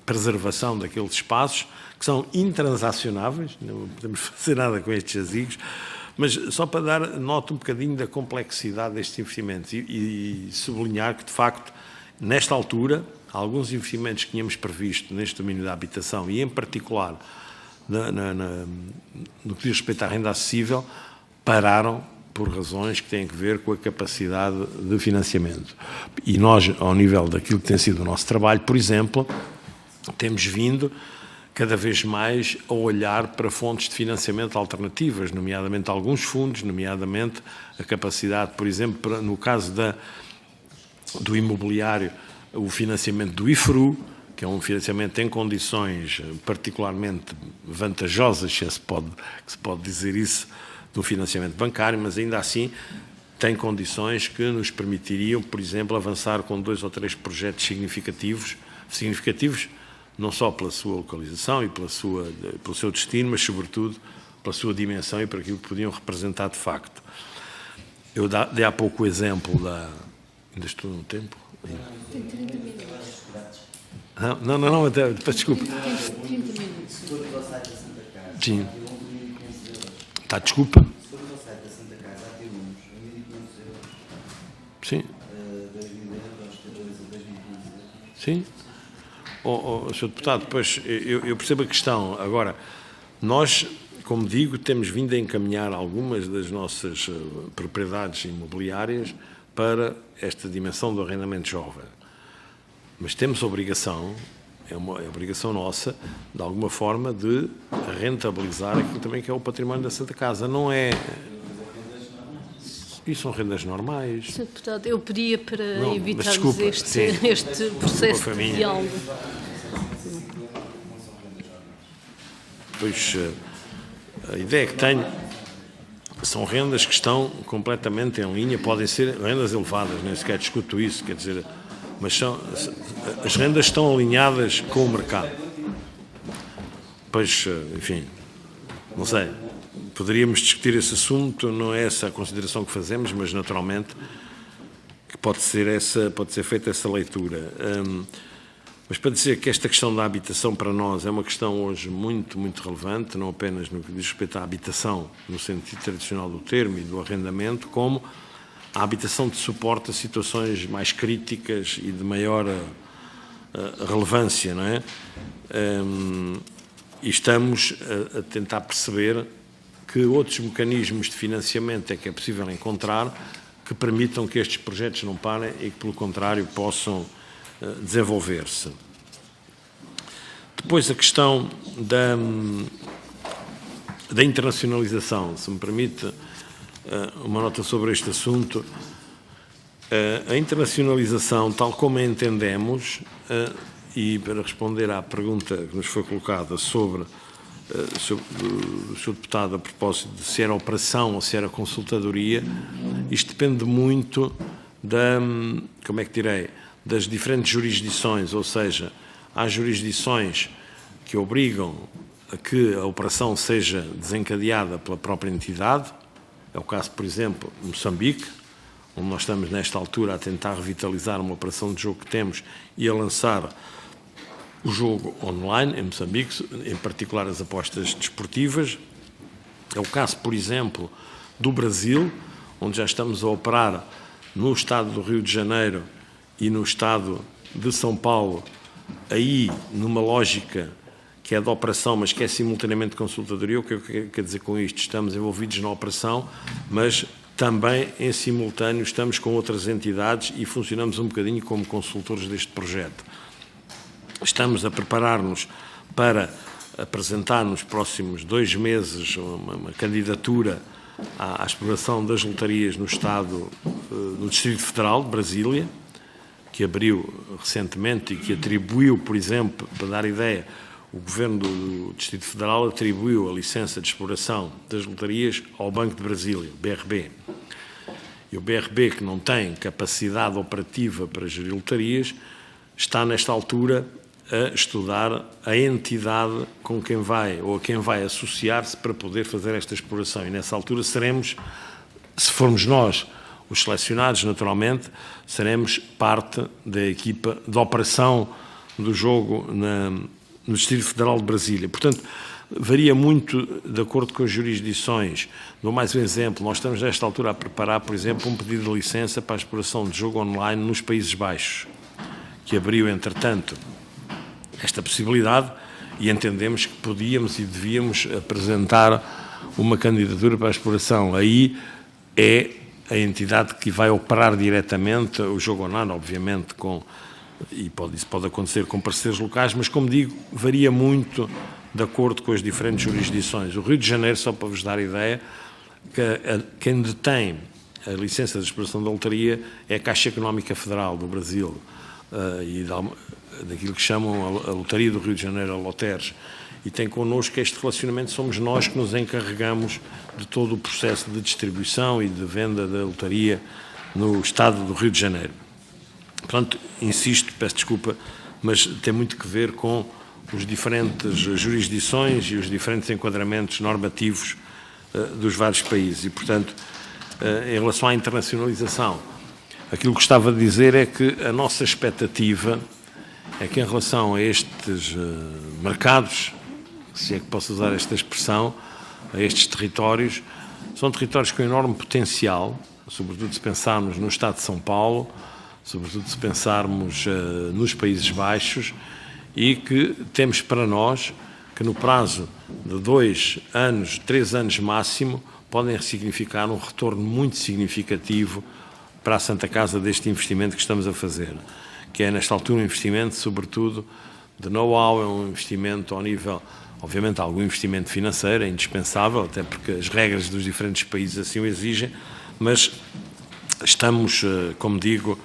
Speaker 3: preservação daqueles espaços, que são intransacionáveis, não podemos fazer nada com estes jazigos, mas só para dar nota um bocadinho da complexidade destes investimentos e sublinhar que, de facto, nesta altura, alguns investimentos que tínhamos previsto neste domínio da habitação e, em particular, no que diz respeito à renda acessível, pararam por razões que têm a ver com a capacidade de financiamento. E nós, ao nível daquilo que tem sido o nosso trabalho, por exemplo, temos vindo cada vez mais a olhar para fontes de financiamento alternativas, nomeadamente alguns fundos, nomeadamente a capacidade, por exemplo, no caso do imobiliário, o financiamento do IFRU, que é um financiamento em condições particularmente vantajosas, se se pode dizer isso, do financiamento bancário, mas ainda assim tem condições que nos permitiriam, por exemplo, avançar com 2 ou 3 projetos significativos, não só pela sua localização e pelo seu destino, mas sobretudo pela sua dimensão e para aquilo que podiam representar de facto. Eu dei há pouco o exemplo Ainda estou no tempo?
Speaker 5: Tem 30 minutos.
Speaker 3: Não, até desculpa.
Speaker 5: Tem 30 minutos.
Speaker 3: Sim. Tá, desculpa. Sim. Sim. Sr. Deputado, pois eu percebo a questão. Agora, nós, como digo, temos vindo a encaminhar algumas das nossas propriedades imobiliárias para esta dimensão do arrendamento jovem. Mas temos a obrigação, é uma obrigação nossa, de alguma forma, de rentabilizar aquilo também que é o património da Santa Casa. Não é... Isso são rendas normais.
Speaker 5: Sr. Deputado, eu pedia para evitarmos
Speaker 3: desculpa,
Speaker 5: este processo de diálogo.
Speaker 3: Pois, a ideia que tenho são rendas que estão completamente em linha, podem ser rendas elevadas, nem sequer discuto isso, quer dizer, mas as rendas estão alinhadas com o mercado. Pois, enfim, não sei, poderíamos discutir esse assunto, não é essa a consideração que fazemos, mas naturalmente que pode ser feita essa leitura. Mas para dizer que esta questão da habitação para nós é uma questão hoje muito, muito relevante, não apenas no que diz respeito à habitação, no sentido tradicional do termo e do arrendamento, como a habitação de suporte a situações mais críticas e de maior relevância, não é? E estamos a tentar perceber que outros mecanismos de financiamento é que é possível encontrar que permitam que estes projetos não parem e que, pelo contrário, possam desenvolver-se. Depois a questão da internacionalização, se me permite uma nota sobre este assunto. A internacionalização, tal como a entendemos, e para responder à pergunta que nos foi colocada sobre o Sr. Deputado a propósito de se era operação ou se era consultadoria, isto depende muito das diferentes jurisdições, ou seja, há jurisdições que obrigam a que a operação seja desencadeada pela própria entidade. É o caso, por exemplo, de Moçambique, onde nós estamos nesta altura a tentar revitalizar uma operação de jogo que temos e a lançar o jogo online em Moçambique, em particular as apostas desportivas. É o caso, por exemplo, do Brasil, onde já estamos a operar no estado do Rio de Janeiro e no estado de São Paulo, aí numa lógica que é de operação, mas que é simultaneamente consultadoria. O que eu quero dizer com isto? Estamos envolvidos na operação, mas também em simultâneo estamos com outras entidades e funcionamos um bocadinho como consultores deste projeto. Estamos a preparar-nos para apresentar nos próximos 2 meses uma candidatura à exploração das lotarias no Estado, no Distrito Federal de Brasília, que abriu recentemente e que atribuiu, por exemplo, para dar ideia, o Governo do Distrito Federal atribuiu a licença de exploração das lotarias ao Banco de Brasília, BRB. E o BRB, que não tem capacidade operativa para gerir lotarias, está nesta altura a estudar a entidade com quem vai, ou a quem vai associar-se para poder fazer esta exploração. E nessa altura seremos, se formos nós os selecionados, naturalmente, seremos parte da equipa de operação do jogo no Distrito Federal de Brasília. Portanto, varia muito de acordo com as jurisdições. Dou mais um exemplo. Nós estamos nesta altura a preparar, por exemplo, um pedido de licença para a exploração de jogo online nos Países Baixos, que abriu, entretanto, esta possibilidade, e entendemos que podíamos e devíamos apresentar uma candidatura para a exploração. Aí é a entidade que vai operar diretamente o jogo online, obviamente, isso pode acontecer com parceiros locais, mas, como digo, varia muito de acordo com as diferentes jurisdições. O Rio de Janeiro, só para vos dar ideia, quem detém a licença de exploração da lotaria é a Caixa Económica Federal do Brasil, e daquilo que chamam a Lotaria do Rio de Janeiro, a Loteres, e tem connosco este relacionamento. Somos nós que nos encarregamos de todo o processo de distribuição e de venda da lotaria no estado do Rio de Janeiro. Portanto, insisto, peço desculpa, mas tem muito que ver com as diferentes jurisdições e os diferentes enquadramentos normativos dos vários países. E, portanto, em relação à internacionalização, aquilo que gostava de dizer é que a nossa expectativa é que, em relação a estes mercados, se é que posso usar esta expressão, a estes territórios, são territórios com enorme potencial, sobretudo se pensarmos no Estado de São Paulo, sobretudo se pensarmos nos Países Baixos, e que temos para nós que, no prazo de 2 anos, 3 anos máximo, podem significar um retorno muito significativo para a Santa Casa deste investimento que estamos a fazer, que é, nesta altura, um investimento, sobretudo, de know-how, é um investimento ao nível, obviamente, algum investimento financeiro, é indispensável, até porque as regras dos diferentes países assim o exigem, mas estamos, como digo,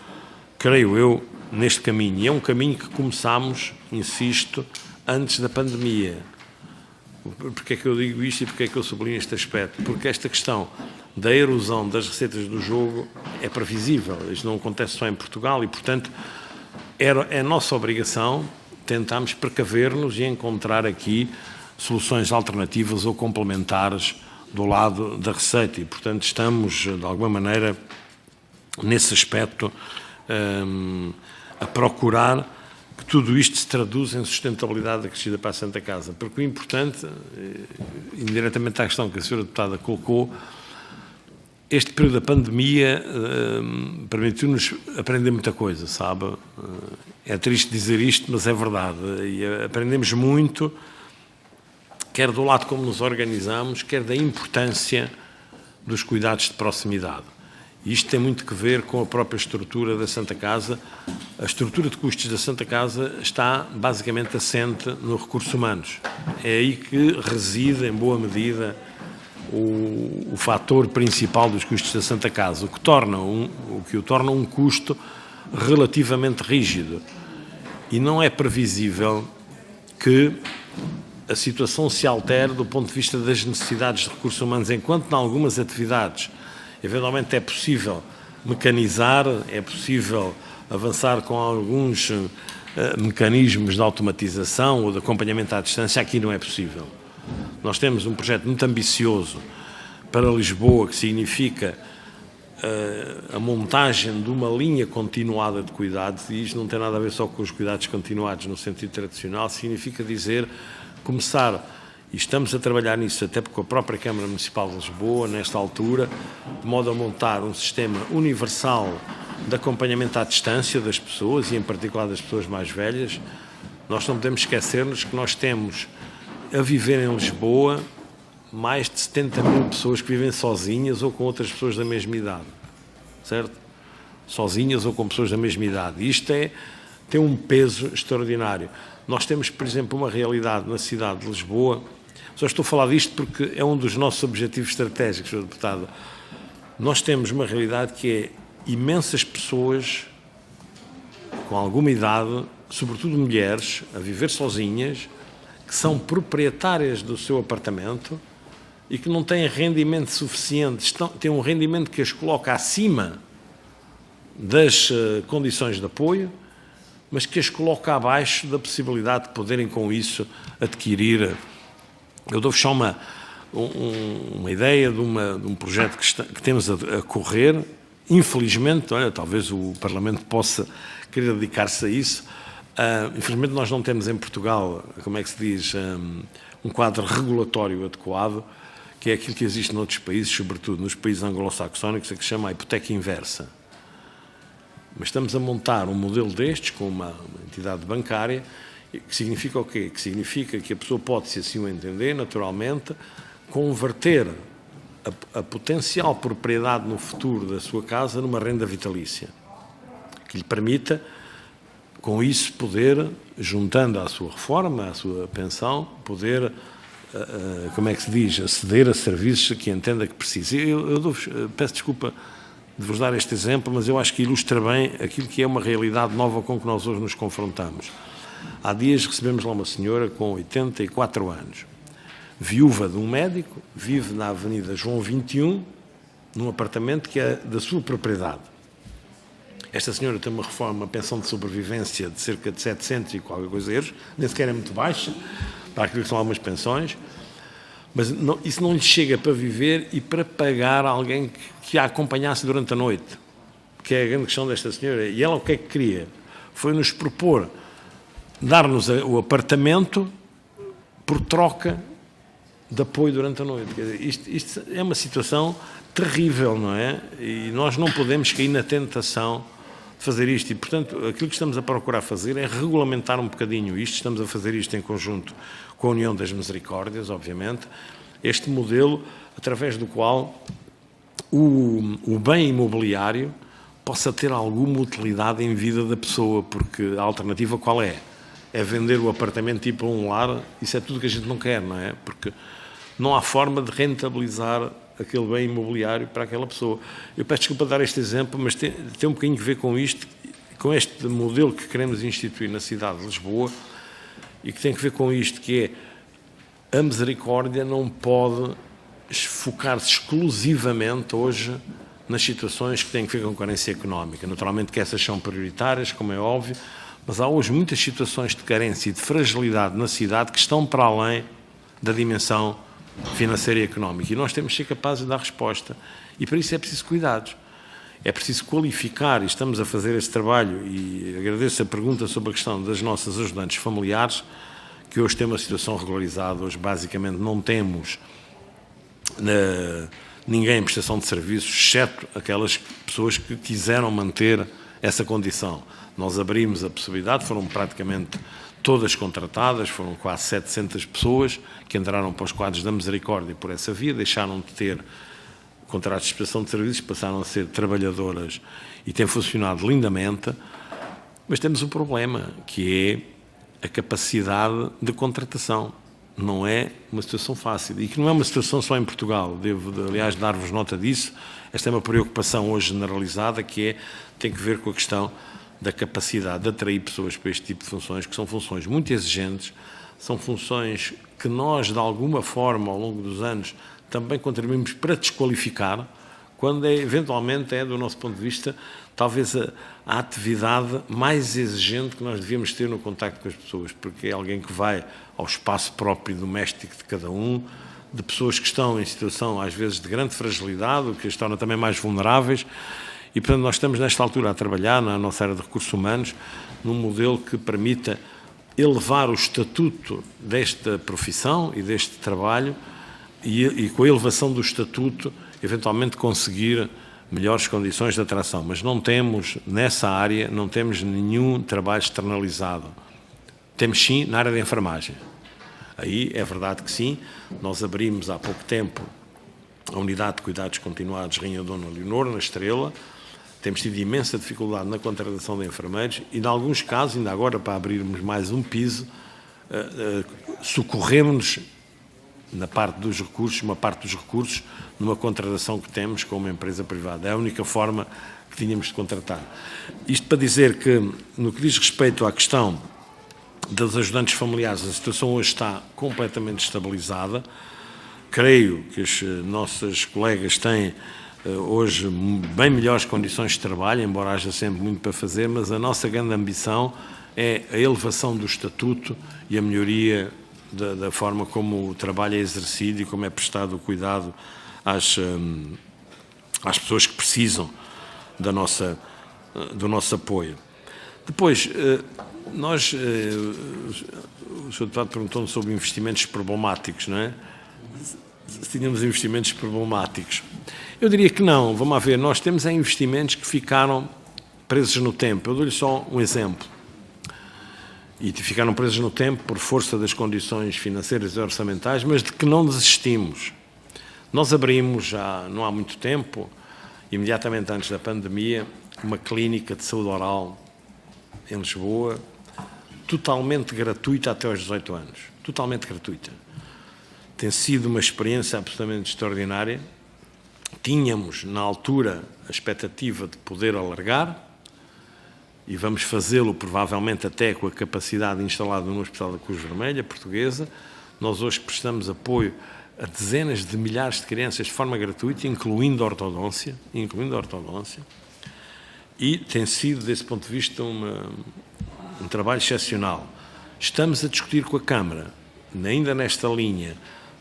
Speaker 3: creio eu, neste caminho. E é um caminho que começámos, insisto, antes da pandemia. Porquê é que eu digo isto e porquê é que eu sublinho este aspecto? Porque esta questão da erosão das receitas do jogo é previsível. Isto não acontece só em Portugal e, portanto, é a nossa obrigação tentarmos precaver-nos e encontrar aqui soluções alternativas ou complementares do lado da receita. E, portanto, estamos, de alguma maneira, nesse aspecto, a procurar que tudo isto se traduza em sustentabilidade acrescida para a Santa Casa. Porque o importante, indiretamente à questão que a senhora deputada colocou, este período da pandemia permitiu-nos aprender muita coisa, sabe? É triste dizer isto, mas é verdade. E aprendemos muito, quer do lado como nos organizamos, quer da importância dos cuidados de proximidade. E isto tem muito que ver com a própria estrutura da Santa Casa. A estrutura de custos da Santa Casa está basicamente assente nos recursos humanos. É aí que reside, em boa medida, o fator principal dos custos da Santa Casa, o que o torna um custo relativamente rígido. E não é previsível que a situação se altere do ponto de vista das necessidades de recursos humanos, enquanto em algumas atividades eventualmente é possível mecanizar, é possível avançar com alguns mecanismos de automatização ou de acompanhamento à distância. Aqui não é possível. Nós temos um projeto muito ambicioso para Lisboa, que significa a montagem de uma linha continuada de cuidados, e isto não tem nada a ver só com os cuidados continuados no sentido tradicional, significa dizer começar, e estamos a trabalhar nisso até com a própria Câmara Municipal de Lisboa, nesta altura, de modo a montar um sistema universal de acompanhamento à distância das pessoas, e em particular das pessoas mais velhas. Nós não podemos esquecer-nos que nós temos a viver em Lisboa mais de 70 mil pessoas que vivem sozinhas ou com outras pessoas da mesma idade, certo? Sozinhas ou com pessoas da mesma idade. E isto tem um peso extraordinário. Nós temos, por exemplo, uma realidade na cidade de Lisboa. Só estou a falar disto porque é um dos nossos objetivos estratégicos, Sr. Deputado. Nós temos uma realidade que é imensas pessoas com alguma idade, sobretudo mulheres, a viver sozinhas, que são proprietárias do seu apartamento e que não têm rendimento suficiente, têm um rendimento que as coloca acima das condições de apoio, mas que as coloca abaixo da possibilidade de poderem com isso adquirir. Eu dou-vos só uma ideia de um projeto que temos a correr. Infelizmente, olha, talvez o Parlamento possa querer dedicar-se a isso. Infelizmente nós não temos em Portugal, como é que se diz, um quadro regulatório adequado, que é aquilo que existe noutros países, sobretudo nos países anglo-saxónicos, que se chama a hipoteca inversa. Mas estamos a montar um modelo destes com uma entidade bancária, que significa o quê? Que significa que a pessoa pode, se assim o entender, naturalmente, converter a potencial propriedade no futuro da sua casa numa renda vitalícia, que lhe permita, com isso, poder, juntando à sua reforma, à sua pensão, poder, como é que se diz, aceder a serviços que entenda que precisa. Eu peço desculpa de vos dar este exemplo, mas eu acho que ilustra bem aquilo que é uma realidade nova com que nós hoje nos confrontamos. Há dias recebemos lá uma senhora com 84 anos, viúva de um médico, vive na Avenida João 21, num apartamento que é da sua propriedade. Esta senhora tem uma pensão de sobrevivência de cerca de 700 e qualquer coisa euros, nem sequer é muito baixa, para aquilo que são algumas pensões, mas isso não lhe chega para viver e para pagar alguém que a acompanhasse durante a noite, que é a grande questão desta senhora. E ela o que é que queria? Foi nos propor dar-nos o apartamento por troca de apoio durante a noite. Quer dizer, isto é uma situação terrível, não é? E nós não podemos cair na tentação de fazer isto. E, portanto, aquilo que estamos a procurar fazer é regulamentar um bocadinho isto. Estamos a fazer isto em conjunto com a União das Misericórdias, obviamente. Este modelo, através do qual o bem imobiliário possa ter alguma utilidade em vida da pessoa, porque a alternativa qual é? É vender o apartamento e ir para um lar. Isso é tudo que a gente não quer, não é? Porque não há forma de rentabilizar aquele bem imobiliário para aquela pessoa. Eu peço desculpa de dar este exemplo, mas tem um bocadinho a ver com isto, com este modelo que queremos instituir na cidade de Lisboa, e que tem a ver com isto, que é a misericórdia não pode focar-se exclusivamente hoje nas situações que têm a ver com carência económica. Naturalmente que essas são prioritárias, como é óbvio, mas há hoje muitas situações de carência e de fragilidade na cidade que estão para além da dimensão financeira e económica. E nós temos de ser capazes de dar resposta. E para isso é preciso cuidados. É preciso qualificar, e estamos a fazer esse trabalho, e agradeço a pergunta sobre a questão das nossas ajudantes familiares, que hoje tem uma situação regularizada. Hoje, basicamente, não temos ninguém em prestação de serviços, exceto aquelas pessoas que quiseram manter essa condição. Nós abrimos a possibilidade, foram praticamente todas contratadas, foram quase 700 pessoas que entraram para os quadros da Misericórdia por essa via, deixaram de ter contratos de prestação de serviços, passaram a ser trabalhadoras e tem funcionado lindamente, mas temos um problema, que é a capacidade de contratação. Não é uma situação fácil, e que não é uma situação só em Portugal. Devo, aliás, dar-vos nota disso. Esta é uma preocupação hoje generalizada, que tem que ver com a questão da capacidade de atrair pessoas para este tipo de funções, que são funções muito exigentes, são funções que nós, de alguma forma, ao longo dos anos, também contribuímos para desqualificar, quando eventualmente do nosso ponto de vista, talvez a atividade mais exigente que nós devíamos ter no contacto com as pessoas, porque é alguém que vai ao espaço próprio doméstico de cada um, de pessoas que estão em situação, às vezes, de grande fragilidade, o que as torna também mais vulneráveis. E, portanto, nós estamos nesta altura a trabalhar na nossa área de recursos humanos num modelo que permita elevar o estatuto desta profissão e deste trabalho e com a elevação do estatuto, eventualmente conseguir melhores condições de atração. Mas não temos, nessa área, não temos nenhum trabalho externalizado. Temos, sim, na área da enfermagem. Aí é verdade que sim, nós abrimos há pouco tempo a Unidade de Cuidados Continuados Rainha Dona Leonor, na Estrela. Temos tido imensa dificuldade na contratação de enfermeiros e, em alguns casos, ainda agora para abrirmos mais um piso, socorremos na parte dos recursos, uma parte dos recursos, numa contratação que temos com uma empresa privada. É a única forma que tínhamos de contratar. Isto para dizer que, no que diz respeito à questão das ajudantes familiares, a situação hoje está completamente estabilizada. Creio que as nossas colegas têm hoje bem melhores condições de trabalho, embora haja sempre muito para fazer, mas a nossa grande ambição é a elevação do estatuto e a melhoria da forma como o trabalho é exercido e como é prestado o cuidado às pessoas que precisam do nosso apoio. Depois, o Sr. Deputado perguntou-me sobre investimentos problemáticos, não é? Se tínhamos investimentos problemáticos. Eu diria que não. Vamos ver, nós temos investimentos que ficaram presos no tempo. Eu dou-lhe só um exemplo. E ficaram presos no tempo por força das condições financeiras e orçamentais, mas de que não desistimos. Nós abrimos, já não há muito tempo, imediatamente antes da pandemia, uma clínica de saúde oral em Lisboa, totalmente gratuita até aos 18 anos. Totalmente gratuita. Tem sido uma experiência absolutamente extraordinária. Tínhamos, na altura, a expectativa de poder alargar, e vamos fazê-lo provavelmente até com a capacidade instalada no Hospital da Cruz Vermelha Portuguesa. Nós hoje prestamos apoio a dezenas de milhares de crianças de forma gratuita, incluindo a ortodôncia, e tem sido, desse ponto de vista, um trabalho excepcional. Estamos a discutir com a Câmara, ainda nesta linha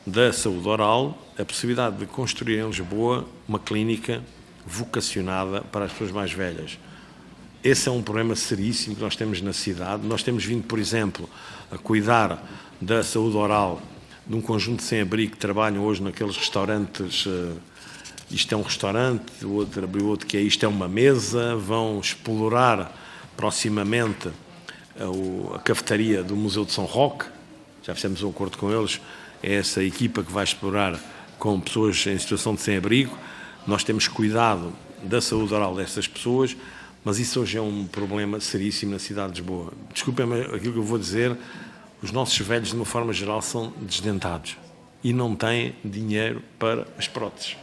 Speaker 3: da saúde oral, a possibilidade de construir em Lisboa uma clínica vocacionada para as pessoas mais velhas. Esse é um problema seríssimo que nós temos na cidade. Nós temos vindo, por exemplo, a cuidar da saúde oral de um conjunto de sem-abrigo que trabalham hoje naqueles restaurantes. Isto é um restaurante, o outro abriu outro que é isto é uma mesa. Vão explorar proximamente a cafetaria do Museu de São Roque. Já fizemos um acordo com eles. É essa equipa que vai explorar com pessoas em situação de sem-abrigo. Nós temos cuidado da saúde oral dessas pessoas. Mas isso hoje é um problema seríssimo na cidade de Lisboa. Desculpem-me aquilo que eu vou dizer, os nossos velhos, de uma forma geral, são desdentados e não têm dinheiro para as próteses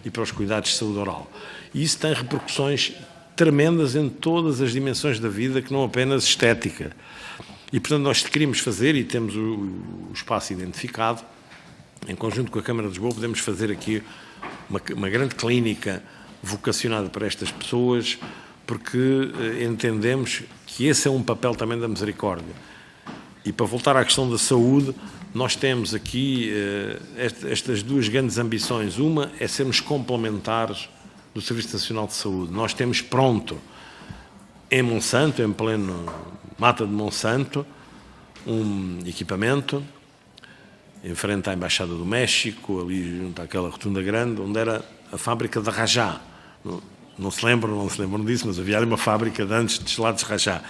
Speaker 3: e para os cuidados de saúde oral. E isso tem repercussões tremendas em todas as dimensões da vida, que não apenas estética. E, portanto, nós queríamos fazer, e temos o espaço identificado, em conjunto com a Câmara de Lisboa, podemos fazer aqui uma grande clínica vocacionada para estas pessoas, porque entendemos que esse é um papel também da misericórdia. E para voltar à questão da saúde, nós temos aqui estas duas grandes ambições. Uma é sermos complementares do Serviço Nacional de Saúde. Nós temos pronto, em Monsanto, em pleno Mata de Monsanto, um equipamento, em frente à Embaixada do México, ali junto àquela rotunda grande, onde era a fábrica da Rajá. Não se lembram disso, mas havia ali uma fábrica de antes de gelados Rajá.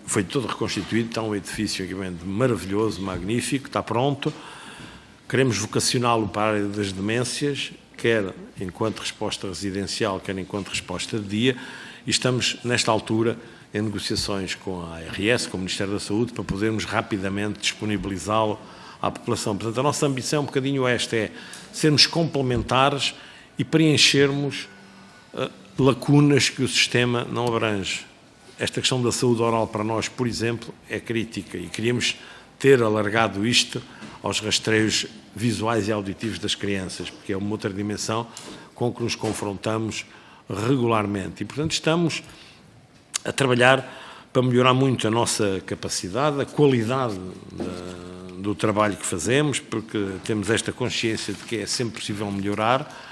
Speaker 3: Foi todo reconstituído, está um edifício equipamento maravilhoso, magnífico, está pronto. Queremos vocacioná-lo para a área das demências, quer enquanto resposta residencial, quer enquanto resposta de dia, e estamos, nesta altura, em negociações com a ARS, com o Ministério da Saúde, para podermos rapidamente disponibilizá-lo à população. Portanto, a nossa ambição é um bocadinho esta, é sermos complementares e preenchermos lacunas que o sistema não abrange. Esta questão da saúde oral para nós, por exemplo, é crítica e queríamos ter alargado isto aos rastreios visuais e auditivos das crianças, porque é uma outra dimensão com que nos confrontamos regularmente. E, portanto, estamos a trabalhar para melhorar muito a nossa capacidade, a qualidade do trabalho que fazemos, porque temos esta consciência de que é sempre possível melhorar,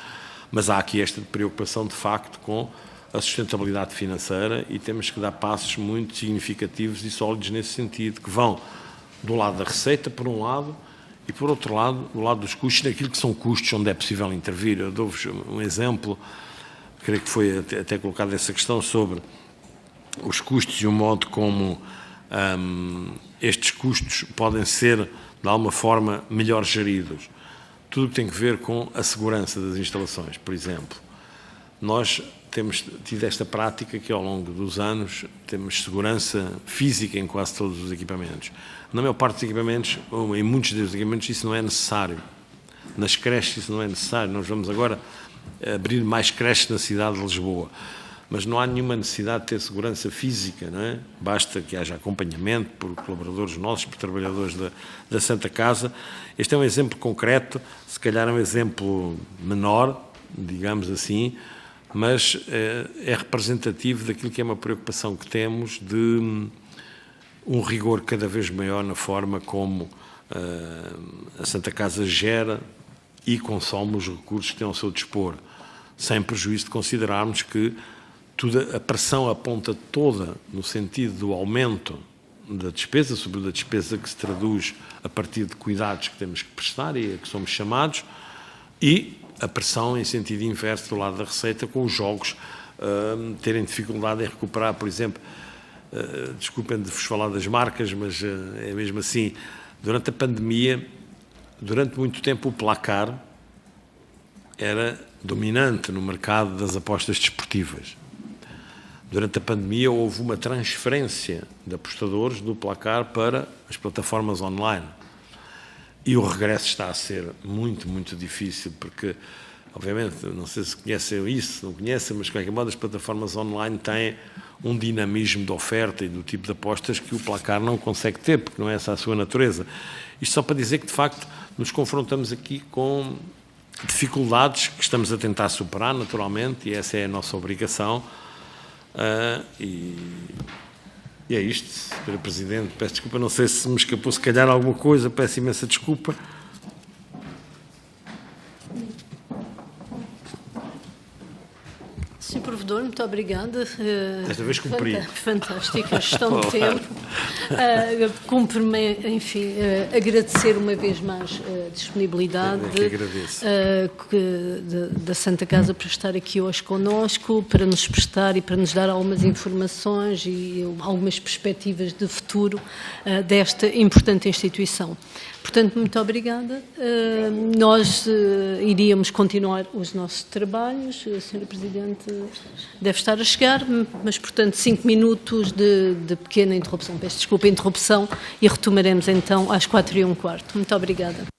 Speaker 3: mas há aqui esta preocupação, de facto, com a sustentabilidade financeira e temos que dar passos muito significativos e sólidos nesse sentido, que vão do lado da receita, por um lado, e, por outro lado, do lado dos custos, naquilo que são custos onde é possível intervir. Eu dou-vos um exemplo, creio que foi até colocada essa questão sobre os custos e o modo como estes custos podem ser, de alguma forma, melhor geridos. Tudo o que tem que ver com a segurança das instalações, por exemplo. Nós temos tido esta prática que, ao longo dos anos, temos segurança física em quase todos os equipamentos. Na maior parte dos equipamentos, ou em muitos dos equipamentos, isso não é necessário. Nas creches isso não é necessário. Nós vamos agora abrir mais creches na cidade de Lisboa. mas não há nenhuma necessidade de ter segurança física, não é? Basta que haja acompanhamento por colaboradores nossos, por trabalhadores da Santa Casa. Este é um exemplo concreto, se calhar é um exemplo menor, digamos assim, mas é representativo daquilo que é uma preocupação que temos de um rigor cada vez maior na forma como a Santa Casa gera e consome os recursos que tem ao seu dispor, sem prejuízo de considerarmos que a pressão aponta toda no sentido do aumento da despesa, sobretudo a despesa que se traduz a partir de cuidados que temos que prestar e a que somos chamados, e a pressão em sentido inverso do lado da receita, com os jogos terem dificuldade em recuperar, por exemplo, desculpem de vos falar das marcas, mas é mesmo assim, durante a pandemia, durante muito tempo o Placar era dominante no mercado das apostas desportivas. Durante a pandemia houve uma transferência de apostadores do Placar para as plataformas online. E o regresso está a ser muito, muito difícil, porque, obviamente, não sei se conhecem isso, não conhecem, mas de qualquer modo as plataformas online têm um dinamismo de oferta e do tipo de apostas que o Placar não consegue ter, porque não é essa a sua natureza. Isto só para dizer que, de facto, nos confrontamos aqui com dificuldades que estamos a tentar superar, naturalmente, e essa é a nossa obrigação. E é isto, Sr. Presidente. Peço desculpa, não sei se me escapou se calhar alguma coisa, peço imensa desculpa.
Speaker 5: Sr. Provedor, muito obrigada.
Speaker 3: Desta vez cumpri.
Speaker 5: Fantástica a gestão de tempo. Cumpre-me, enfim, agradecer uma vez mais a disponibilidade da Santa Casa para estar aqui hoje connosco, para nos prestar e para nos dar algumas informações e algumas perspectivas de futuro desta importante instituição. Portanto, muito obrigada. Nós iríamos continuar os nossos trabalhos. A Sra. Presidente deve estar a chegar, mas, portanto, 5 minutos de pequena interrupção. Peço desculpa a interrupção e retomaremos então às 4h15. Muito obrigada.